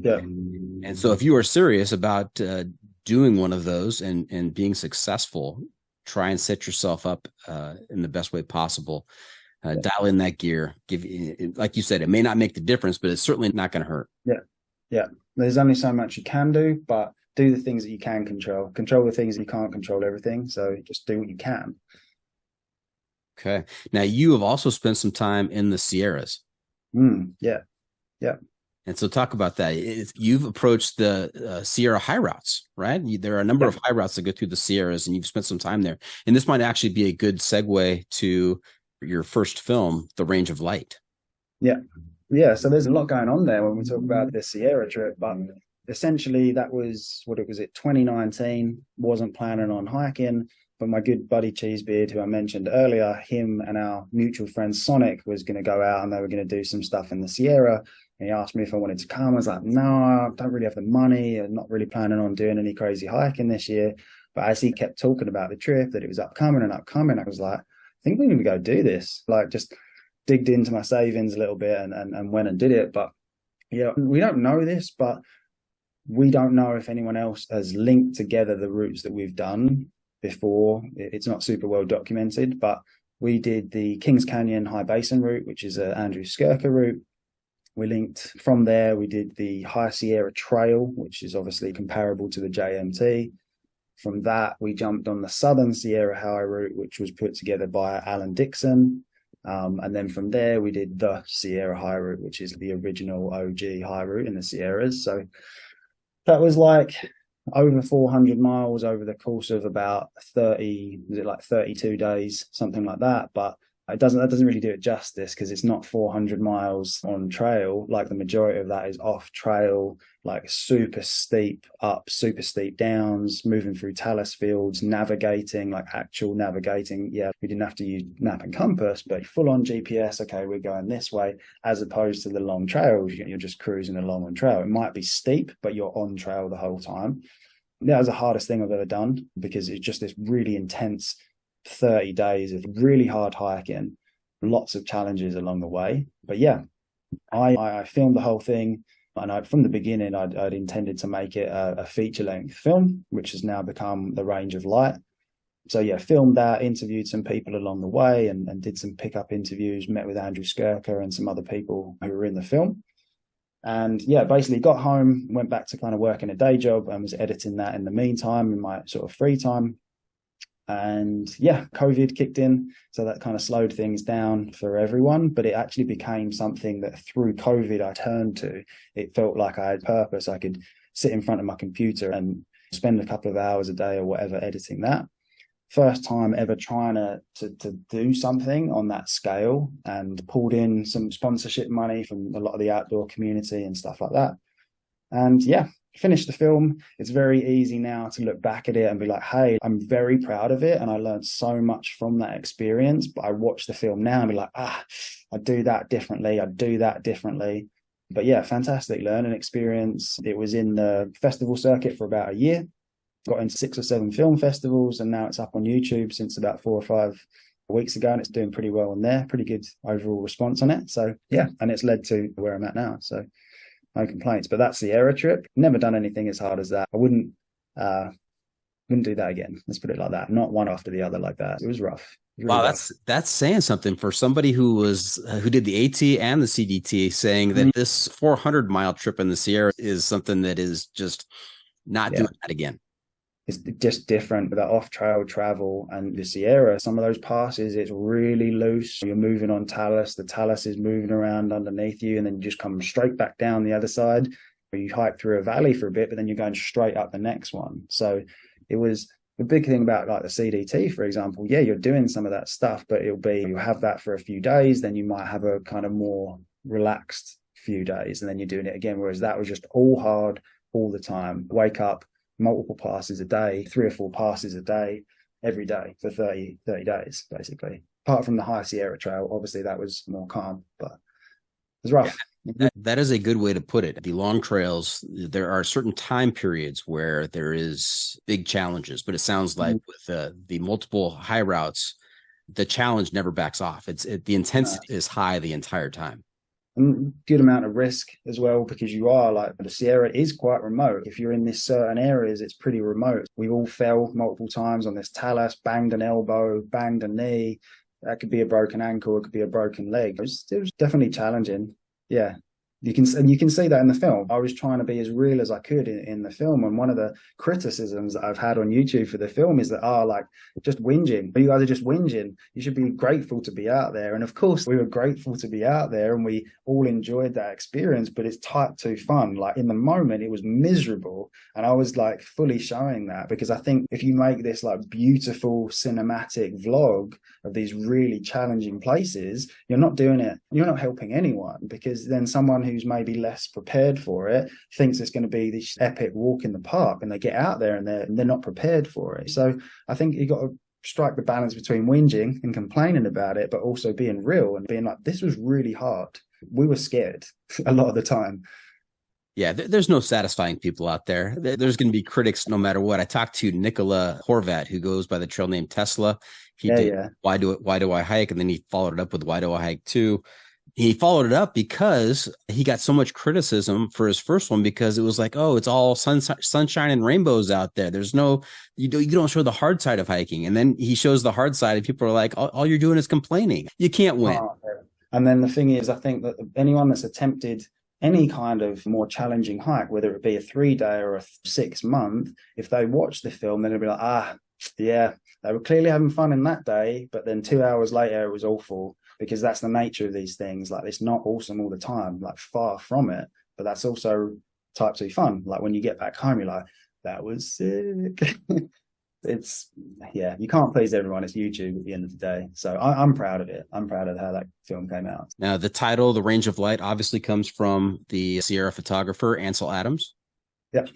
Yeah. And so if you are serious about doing one of those and being successful, try and set yourself up in the best way possible. Dial in that gear. Like you said, it may not make the difference, but it's certainly not going to hurt. Yeah. Yeah. There's only so much you can do, but do the things that you can control. Control the things that you can't control everything. So just do what you can. Okay. Now, you have also spent some time in the Sierras. Yeah. Yeah. And so talk about that. You've approached the Sierra high routes, right? There are a number of high routes that go through the Sierras, and you've spent some time there. And this might actually be a good segue to your first film, The Range of Light. Yeah. Yeah. So there's a lot going on there when we talk about the Sierra trip, but essentially that was, 2019, wasn't planning on hiking, but my good buddy Cheesebeard, who I mentioned earlier, him and our mutual friend Sonic was going to go out and they were going to do some stuff in the Sierra. And he asked me if I wanted to come. I was like, no, I don't really have the money. I'm not really planning on doing any crazy hiking this year. But as he kept talking about the trip, that it was upcoming, I was like, I think we need to go do this. Like, just digged into my savings a little bit and went and did it. But yeah, we don't know this, but we don't know if anyone else has linked together the routes that we've done before. It's not super well documented, but we did the Kings Canyon High Basin route, which is a Andrew Skirker route. We linked from there. We did the High Sierra Trail, which is obviously comparable to the JMT. From that, we jumped on the Southern Sierra High route, which was put together by Alan Dixon. And then from there, we did the Sierra High route, which is the original OG high route in the Sierras. So that was like over 400 miles over the course of about 32 days, something like that. But that doesn't really do it justice, because it's not 400 miles on trail. Like, the majority of that is off trail, like super steep up, super steep downs, moving through talus fields, navigating, like actual navigating. Yeah, we didn't have to use map and compass, but full on GPS. Okay, we're going this way, as opposed to the long trails. You're just cruising along on trail. It might be steep, but you're on trail the whole time. That was the hardest thing I've ever done, because it's just this really intense 30 days of really hard hiking, lots of challenges along the way. But yeah, I filmed the whole thing, and from the beginning I'd intended to make it a feature-length film, which has now become The Range of Light. So yeah, filmed that, interviewed some people along the way, and did some pickup interviews, met with Andrew Skirker and some other people who were in the film. And yeah, basically got home, went back to kind of working a day job, and was editing that in the meantime in my sort of free time. And yeah, COVID kicked in, so that kind of slowed things down for everyone. But it actually became something that through COVID I turned to. It felt like I had purpose. I could sit in front of my computer and spend a couple of hours a day or whatever editing that. First time ever trying to do something on that scale, and pulled in some sponsorship money from a lot of the outdoor community and stuff like that. And yeah, finished the film. It's very easy now to look back at it and be like, hey, I'm very proud of it, and I learned so much from that experience. But I watch the film now and be like, I'd do that differently. But yeah, fantastic learning experience. It was in the festival circuit for about a year, got into 6 or 7 film festivals, and now it's up on YouTube since about 4 or 5 weeks ago, and it's doing pretty well on there. Pretty good overall response on it. So yeah, and it's led to where I'm at now. So no complaints. But that Sierra trip, never done anything as hard as that. I wouldn't do that again. Let's put it like that. Not one after the other like that. It was rough. Really wow, rough. That's saying something for somebody who did the AT and the CDT, saying that this 400-mile trip in the Sierra is something that is just not doing that again. It's just different with that off-trail travel. And the Sierra, some of those passes, it's really loose. You're moving on talus. The talus is moving around underneath you, and then you just come straight back down the other side. Or you hike through a valley for a bit, but then you're going straight up the next one. So it was the big thing about like the CDT, for example. Yeah, you're doing some of that stuff, but you'll have that for a few days. Then you might have a kind of more relaxed few days, and then you're doing it again. Whereas that was just all hard all the time. Wake up, multiple passes a day, 3 or 4 passes a day, every day for 30 days, basically. Apart from the High Sierra Trail, obviously that was more calm, but it was rough. That is a good way to put it. The long trails, there are certain time periods where there is big challenges, but it sounds like with the multiple high routes, the challenge never backs off. The intensity is high the entire time. and good amount of risk as well, because you are like, the Sierra is quite remote. If you're in this certain areas, it's pretty remote. We all fell multiple times on this talus, banged an elbow, banged a knee. That could be a broken ankle, it could be a broken leg. It was definitely challenging. Yeah. You can see that in the film. I was trying to be as real as I could in the film. And one of the criticisms that I've had on YouTube for the film is that, like, just whinging. You guys are just whinging. You should be grateful to be out there. And of course, we were grateful to be out there and we all enjoyed that experience, but it's type 2 fun. Like, in the moment, it was miserable. And I was like fully showing that, because I think if you make this like beautiful cinematic vlog of these really challenging places, you're not doing it. You're not helping anyone, because then someone who's maybe less prepared for it thinks it's going to be this epic walk in the park, and they get out there and they're not prepared for it. So I think you got to strike the balance between whinging and complaining about it, but also being real and being like, this was really hard. We were scared a lot of the time. Yeah, there's no satisfying people out there. There's going to be critics no matter what. I talked to Nicola Horvat, who goes by the trail name Tesla. He did Why do I hike? And then he followed it up with Why Do I Hike Too? He followed it up because he got so much criticism for his first one, because it was like, oh, it's all sunshine and rainbows out there. There's no, you don't show the hard side of hiking. And then he shows the hard side, and people are like, all you're doing is complaining. You can't win. And then the thing is, I think that anyone that's attempted any kind of more challenging hike, whether it be a 3-day or a 6-month, if they watch the film, then they'll be like, yeah, they were clearly having fun in that day, but then 2 hours later it was awful. Because that's the nature of these things. Like, it's not awesome all the time, like, far from it, but that's also type 2 fun. Like, when you get back home, you're like, that was sick. You can't please everyone. It's YouTube at the end of the day. So I'm proud of it. I'm proud of how that film came out. Now, the title, The Range of Light, obviously comes from the Sierra photographer, Ansel Adams. Yep.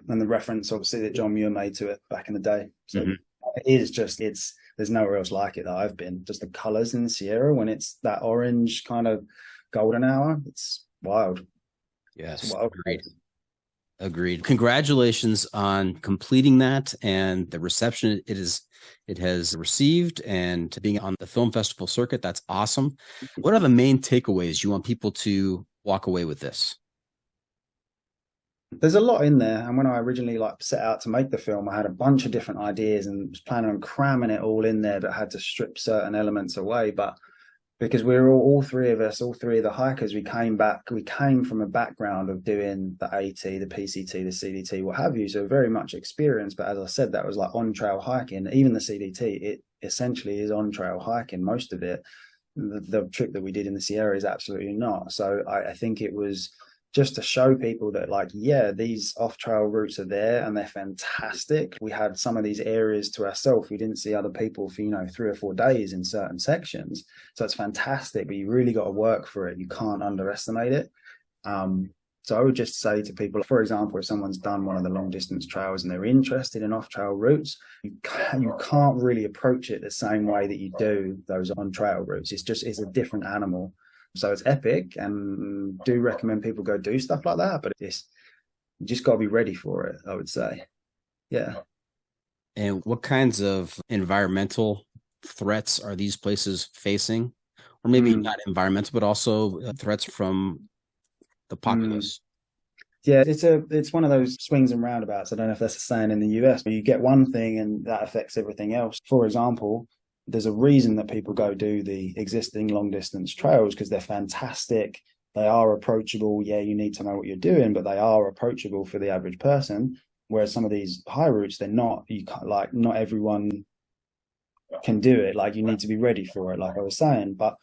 And the reference, obviously, that John Muir made to it back in the day. So it is just, there's nowhere else like it that I've been. Just the colors in the Sierra, when it's that orange kind of golden hour, it's wild. Yes, it's wild. Agreed. Congratulations on completing that and the reception it has received, and being on the film festival circuit. That's awesome. What are the main takeaways you want people to walk away with this? There's a lot in there, and when I originally set out to make the film, I had a bunch of different ideas and was planning on cramming it all in there, but had to strip certain elements away. But because we were all three of the hikers, we came from a background of doing the AT, the PCT, the CDT, what have you, so very much experienced. But as I said, that was like on trail hiking. Even the CDT, it essentially is on trail hiking, most of it. The trip that we did in the Sierra is absolutely not. So I think it was just to show people that, like, yeah, these off-trail routes are there and they're fantastic. We had some of these areas to ourselves. We didn't see other people for, 3 or 4 days in certain sections. So it's fantastic, but you really got to work for it. You can't underestimate it. So I would just say to people, for example, if someone's done one of the long distance trails and they're interested in off-trail routes, you can't really approach it the same way that you do those on-trail routes. It's a different animal. So it's epic, and do recommend people go do stuff like that. But you just got to be ready for it, I would say. Yeah. And what kinds of environmental threats are these places facing? Or maybe not environmental, but also threats from the populace? Yeah, it's one of those swings and roundabouts. I don't know if that's a saying in the US, but you get one thing and that affects everything else. For example, there's a reason that people go do the existing long distance trails, because they're fantastic. They are approachable. Yeah, you need to know what you're doing, but they are approachable for the average person. Whereas some of these high routes, they're not. You can't, not everyone can do it. You need to be ready for it, like I was saying. But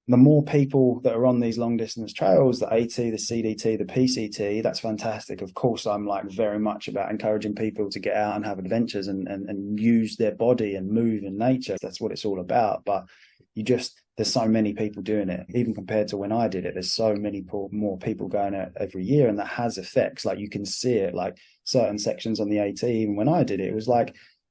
the more people that are on these long distance trails, the AT, the CDT, the PCT, that's fantastic. Of course, I'm very much about encouraging people to get out and have adventures and use their body and move in nature. That's what it's all about. But there's so many people doing it, even compared to when I did it. There's so many more people going out every year, and that has effects. You can see it, certain sections on the AT, even when I did it, it was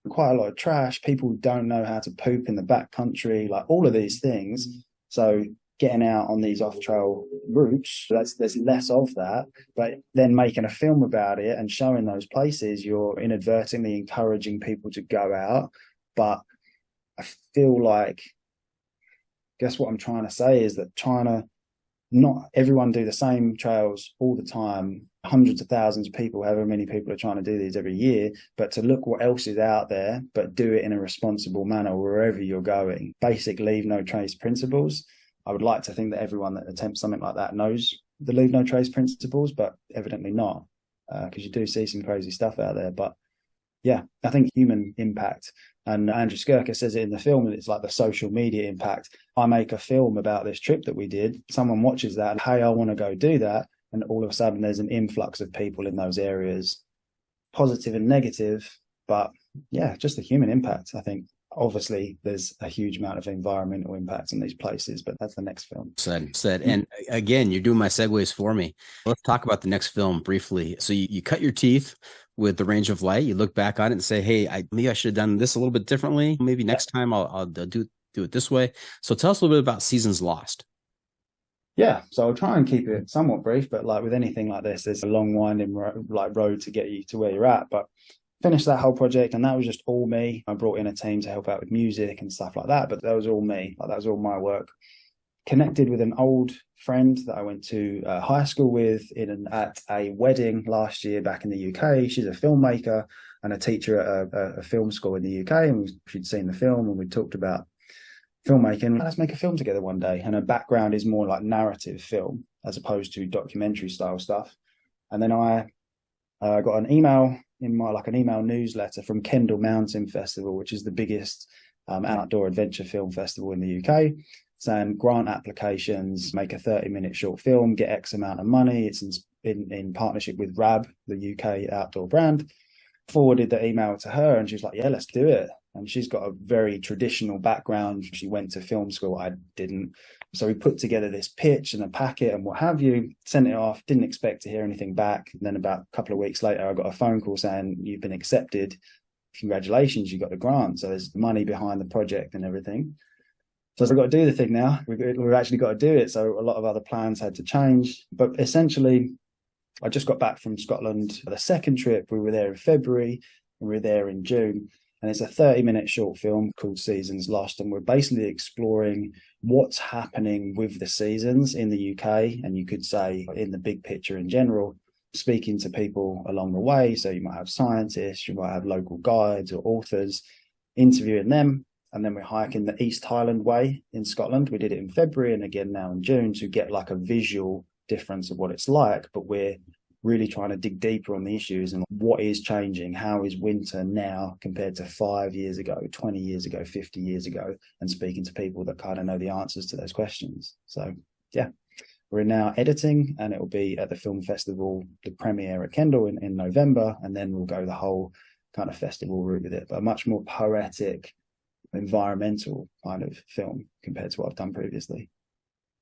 quite a lot of trash. People don't know how to poop in the back country, all of these things. So getting out on these off-trail routes, there's less of that, but then making a film about it and showing those places, you're inadvertently encouraging people to go out. But I feel like guess what I'm trying to say is that not everyone do the same trails all the time. Hundreds of thousands of people, however many people are trying to do these every year, but to look what else is out there, but do it in a responsible manner wherever you're going. Basic leave no trace principles. I would like to think that everyone that attempts something like that knows the leave no trace principles, but evidently not, because you do see some crazy stuff out there. But yeah, I think human impact, and Andrew Skirka says it in the film, and it's like the social media impact. I make a film about this trip that we did. Someone watches that, and hey, I want to go do that. And all of a sudden there's an influx of people in those areas, positive and negative. But yeah, just the human impact. I think obviously there's a huge amount of environmental impact in these places, but that's the next film. Said. And again, you're doing my segues for me. Let's talk about the next film briefly. So you cut your teeth with The Range of Light. You look back on it and say, hey, maybe I should have done this a little bit differently. Maybe next time I'll do it this way. So tell us a little bit about Seasons Lost. Yeah, so I'll try and keep it somewhat brief, but like with anything like this, there's a long winding road to get you to where you're at. But finished that whole project, and that was just all me. I brought in a team to help out with music and stuff like that, but that was all me. Like, that was all my work. Connected with an old friend that I went to high school with at a wedding last year back in the UK. She's a filmmaker and a teacher at a film school in the UK, and she'd seen the film, and we talked about filmmaking. Let's make a film together one day. And her background is more like narrative film as opposed to documentary style stuff. And then I got an email in an email newsletter from Kendal Mountain Festival, which is the biggest outdoor adventure film festival in the UK, saying grant applications, make a 30-minute short film, get X amount of money. It's in partnership with RAB, the UK outdoor brand. Forwarded the email to her, and she was like, yeah, let's do it. And she's got a very traditional background. She went to film school. I didn't. So we put together this pitch and a packet and what have you, sent it off, didn't expect to hear anything back. And then about a couple of weeks later, I got a phone call saying, you've been accepted. Congratulations, you got the grant. So there's money behind the project and everything. So I've got to do the thing now. We've actually got to do it. So a lot of other plans had to change. But essentially, I just got back from Scotland for the second trip. We were there in February and we were there in June. And it's a 30-minute short film called Seasons Lost. And we're basically exploring what's happening with the seasons in the UK. And you could say in the big picture in general, speaking to people along the way. So you might have scientists, you might have local guides or authors, interviewing them. And then we're hiking the East Highland Way in Scotland. We did it in February and again now in June to get like a visual difference of what it's like. But we're really trying to dig deeper on the issues and what is changing. How is winter now compared to 5 years ago, 20 years ago, 50 years ago, and speaking to people that kind of know the answers to those questions. So yeah, we're now editing, and it will be at the film festival, the premiere at Kendal in November, and then we'll go the whole kind of festival route with it, but a much more poetic, environmental kind of film compared to what I've done previously.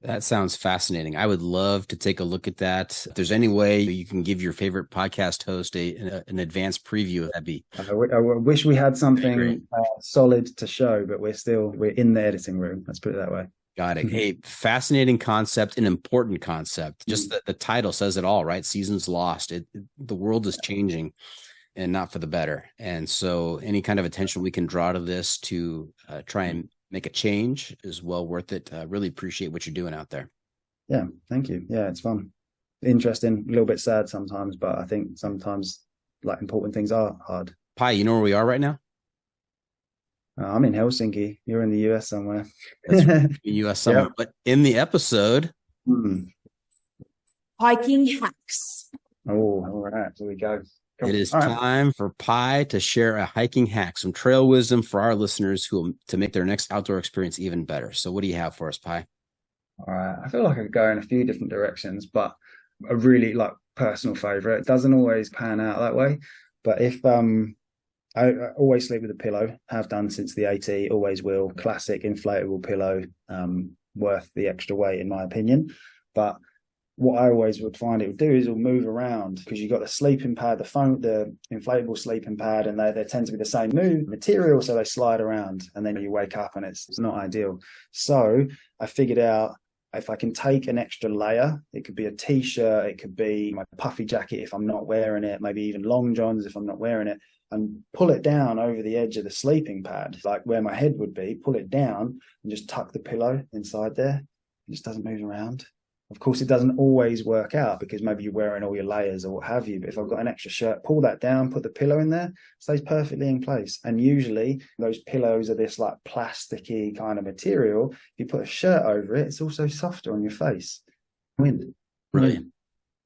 That sounds fascinating. I would love to take a look at that. If there's any way you can give your favorite podcast host an advanced preview, that'd be. I wish we had something solid to show, but we're in the editing room. Let's put it that way. Got it. A fascinating concept, an important concept. Just the title says it all, right? Seasons Lost. The world is changing, and not for the better. And so any kind of attention we can draw to this to try and make a change is well worth it. Really appreciate what you're doing out there. Yeah, thank you. Yeah, it's fun. Interesting, a little bit sad sometimes, but I think sometimes like important things are hard. Pi, you know where we are right now? I'm in Helsinki. You're in the US somewhere. That's right, US somewhere. Yep. But in the episode... Hiking hacks. Oh, all right. Here we go. It is time for Pi to share a hiking hack, some trail wisdom for our listeners to make their next outdoor experience even better. So what do you have for us, Pi? All right. I feel like I could go in a few different directions, but a really personal favorite. It doesn't always pan out that way. But if I always sleep with a pillow, have done since the AT, always will. Classic inflatable pillow, worth the extra weight in my opinion. But what I always would find it would do is it'll move around because you've got the sleeping pad, the inflatable sleeping pad, and they tend to be the same material, so they slide around, and then you wake up and it's not ideal. So I figured out if I can take an extra layer, it could be a t-shirt, it could be my puffy jacket if I'm not wearing it, maybe even long johns if I'm not wearing it. and pull it down over the edge of the sleeping pad, like where my head would be, pull it down and just tuck the pillow inside there. It just doesn't move around. Of course, it doesn't always work out because maybe you're wearing all your layers or what have you. But if I've got an extra shirt, pull that down, put the pillow in there, stays perfectly in place. And usually those pillows are this like plasticky kind of material. If you put a shirt over it, it's also softer on your face. Win. Brilliant.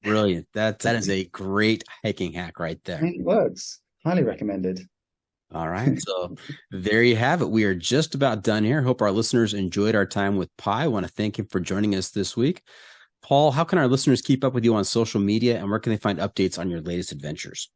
Brilliant. That is a great hiking hack right there. It works. Highly recommended. All right. So there you have it. We are just about done here. Hope our listeners enjoyed our time with Pi. I want to thank him for joining us this week. Paul, how can our listeners keep up with you on social media, and where can they find updates on your latest adventures?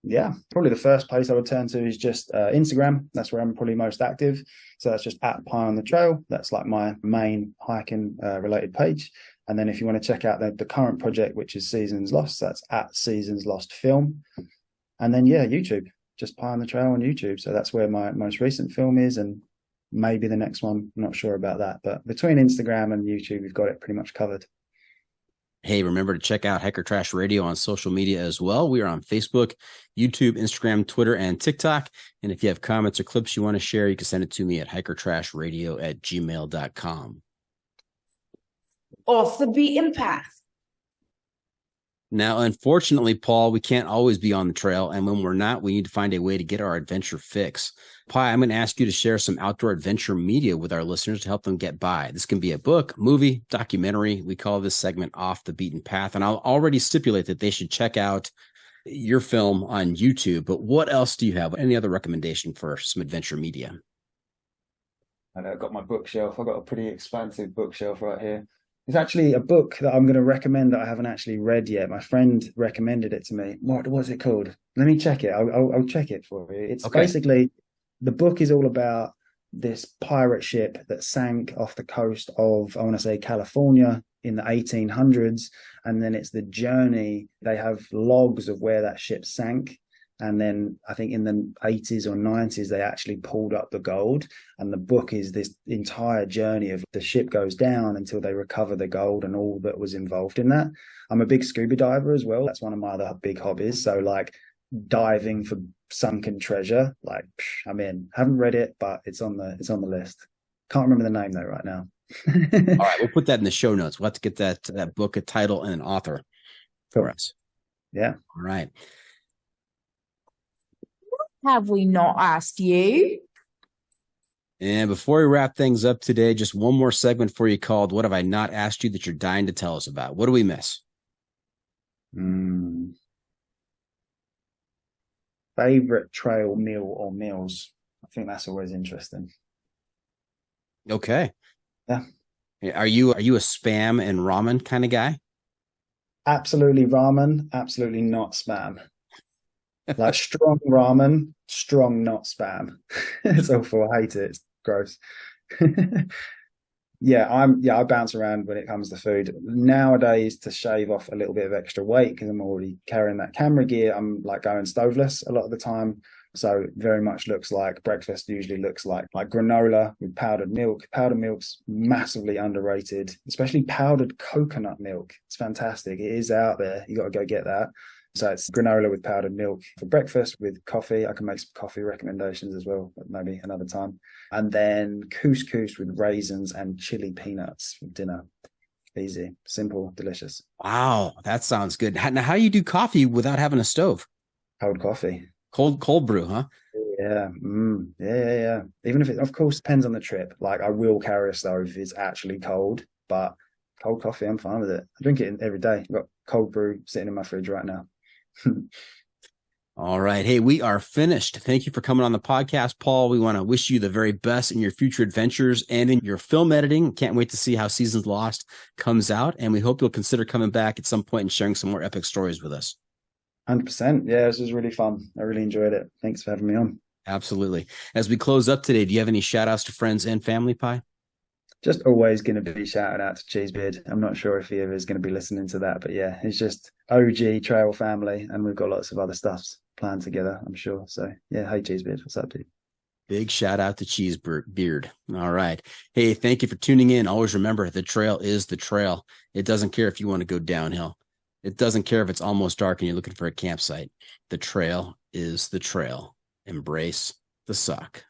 Yeah, probably the first place I would turn to is just Instagram. That's where I'm probably most active. So that's just at Pie on the Trail. That's like my main hiking related page. And then if you want to check out the current project, which is Seasons Lost, that's at Seasons Lost Film. And then, yeah, YouTube, just Pie on the Trail on YouTube. So that's where my most recent film is, and maybe the next one. I'm not sure about that. But between Instagram and YouTube, we've got it pretty much covered. Hey, remember to check out Hiker Trash Radio on social media as well. We are on Facebook, YouTube, Instagram, Twitter, and TikTok. And if you have comments or clips you want to share, you can send it to me at hikertrashradio@gmail.com. Off the beaten path. Now, unfortunately, Paul, we can't always be on the trail. And when we're not, we need to find a way to get our adventure fix. Pi, I'm going to ask you to share some outdoor adventure media with our listeners to help them get by. This can be a book, movie, documentary. We call this segment Off the Beaten Path. And I'll already stipulate that they should check out your film on YouTube. But what else do you have? Any other recommendation for some adventure media? I've got my bookshelf. I've got a pretty expansive bookshelf right here. It's actually a book that I'm going to recommend that I haven't actually read yet. My friend recommended it to me. What was it called? Let me check it. I'll check it for you. It's basically, the book is all about this pirate ship that sank off the coast of, I want to say, California in the 1800s. And then it's the journey. They have logs of where that ship sank. And then I think in the 80s or 90s, they actually pulled up the gold. And the book is this entire journey of the ship goes down until they recover the gold and all that was involved in that. I'm a big scuba diver as well. That's one of my other big hobbies. So like diving for sunken treasure, like I'm in. Haven't read it, but it's on the list. Can't remember the name though right now. All right, we'll put that in the show notes. We'll have to get that book, a title, and an author for us. Yeah. All right. Have we not asked you? And before we wrap things up today, just one more segment for you called What Have I Not Asked You That You're Dying to Tell Us About? What do we miss? Favorite trail meal or meals? I think that's always interesting. Okay. Yeah. Are you a Spam and ramen kind of guy? Absolutely ramen, absolutely not Spam. Like strong ramen, strong not Spam. It's awful. I hate it. It's gross. I bounce around when it comes to food. Nowadays, to shave off a little bit of extra weight, because I'm already carrying that camera gear, I'm like going stoveless a lot of the time. So very much looks like breakfast usually looks like granola with powdered milk. Powdered milk's massively underrated, especially powdered coconut milk. It's fantastic. It is out there. You got to go get that. So it's granola with powdered milk for breakfast with coffee. I can make some coffee recommendations as well, but maybe another time. And then couscous with raisins and chili peanuts for dinner. Easy, simple, delicious. Wow, that sounds good. Now, how do you do coffee without having a stove? Cold coffee. Cold brew, huh? Yeah. Yeah. Even if it, of course, depends on the trip. Like I will carry a stove if it's actually cold, but cold coffee, I'm fine with it. I drink it every day. I've got cold brew sitting in my fridge right now. All right. Hey, we are finished. Thank you for coming on the podcast, Paul. We want to wish you the very best in your future adventures and in your film editing. Can't wait to see how Seasons Lost comes out. And we hope you'll consider coming back at some point and sharing some more epic stories with us. 100%. Yeah, this was really fun. I really enjoyed it. Thanks for having me on. Absolutely. As we close up today, do you have any shout outs to friends and family, Pi? Just always going to be shouting out to Cheesebeard. I'm not sure if he ever is going to be listening to that, but yeah, he's just OG trail family, and we've got lots of other stuff planned together, I'm sure. So yeah, hey Cheesebeard, what's up, dude? Big shout out to Cheesebeard. All right. Hey, thank you for tuning in. Always remember, the trail is the trail. It doesn't care if you want to go downhill. It doesn't care if it's almost dark and you're looking for a campsite. The trail is the trail. Embrace the suck.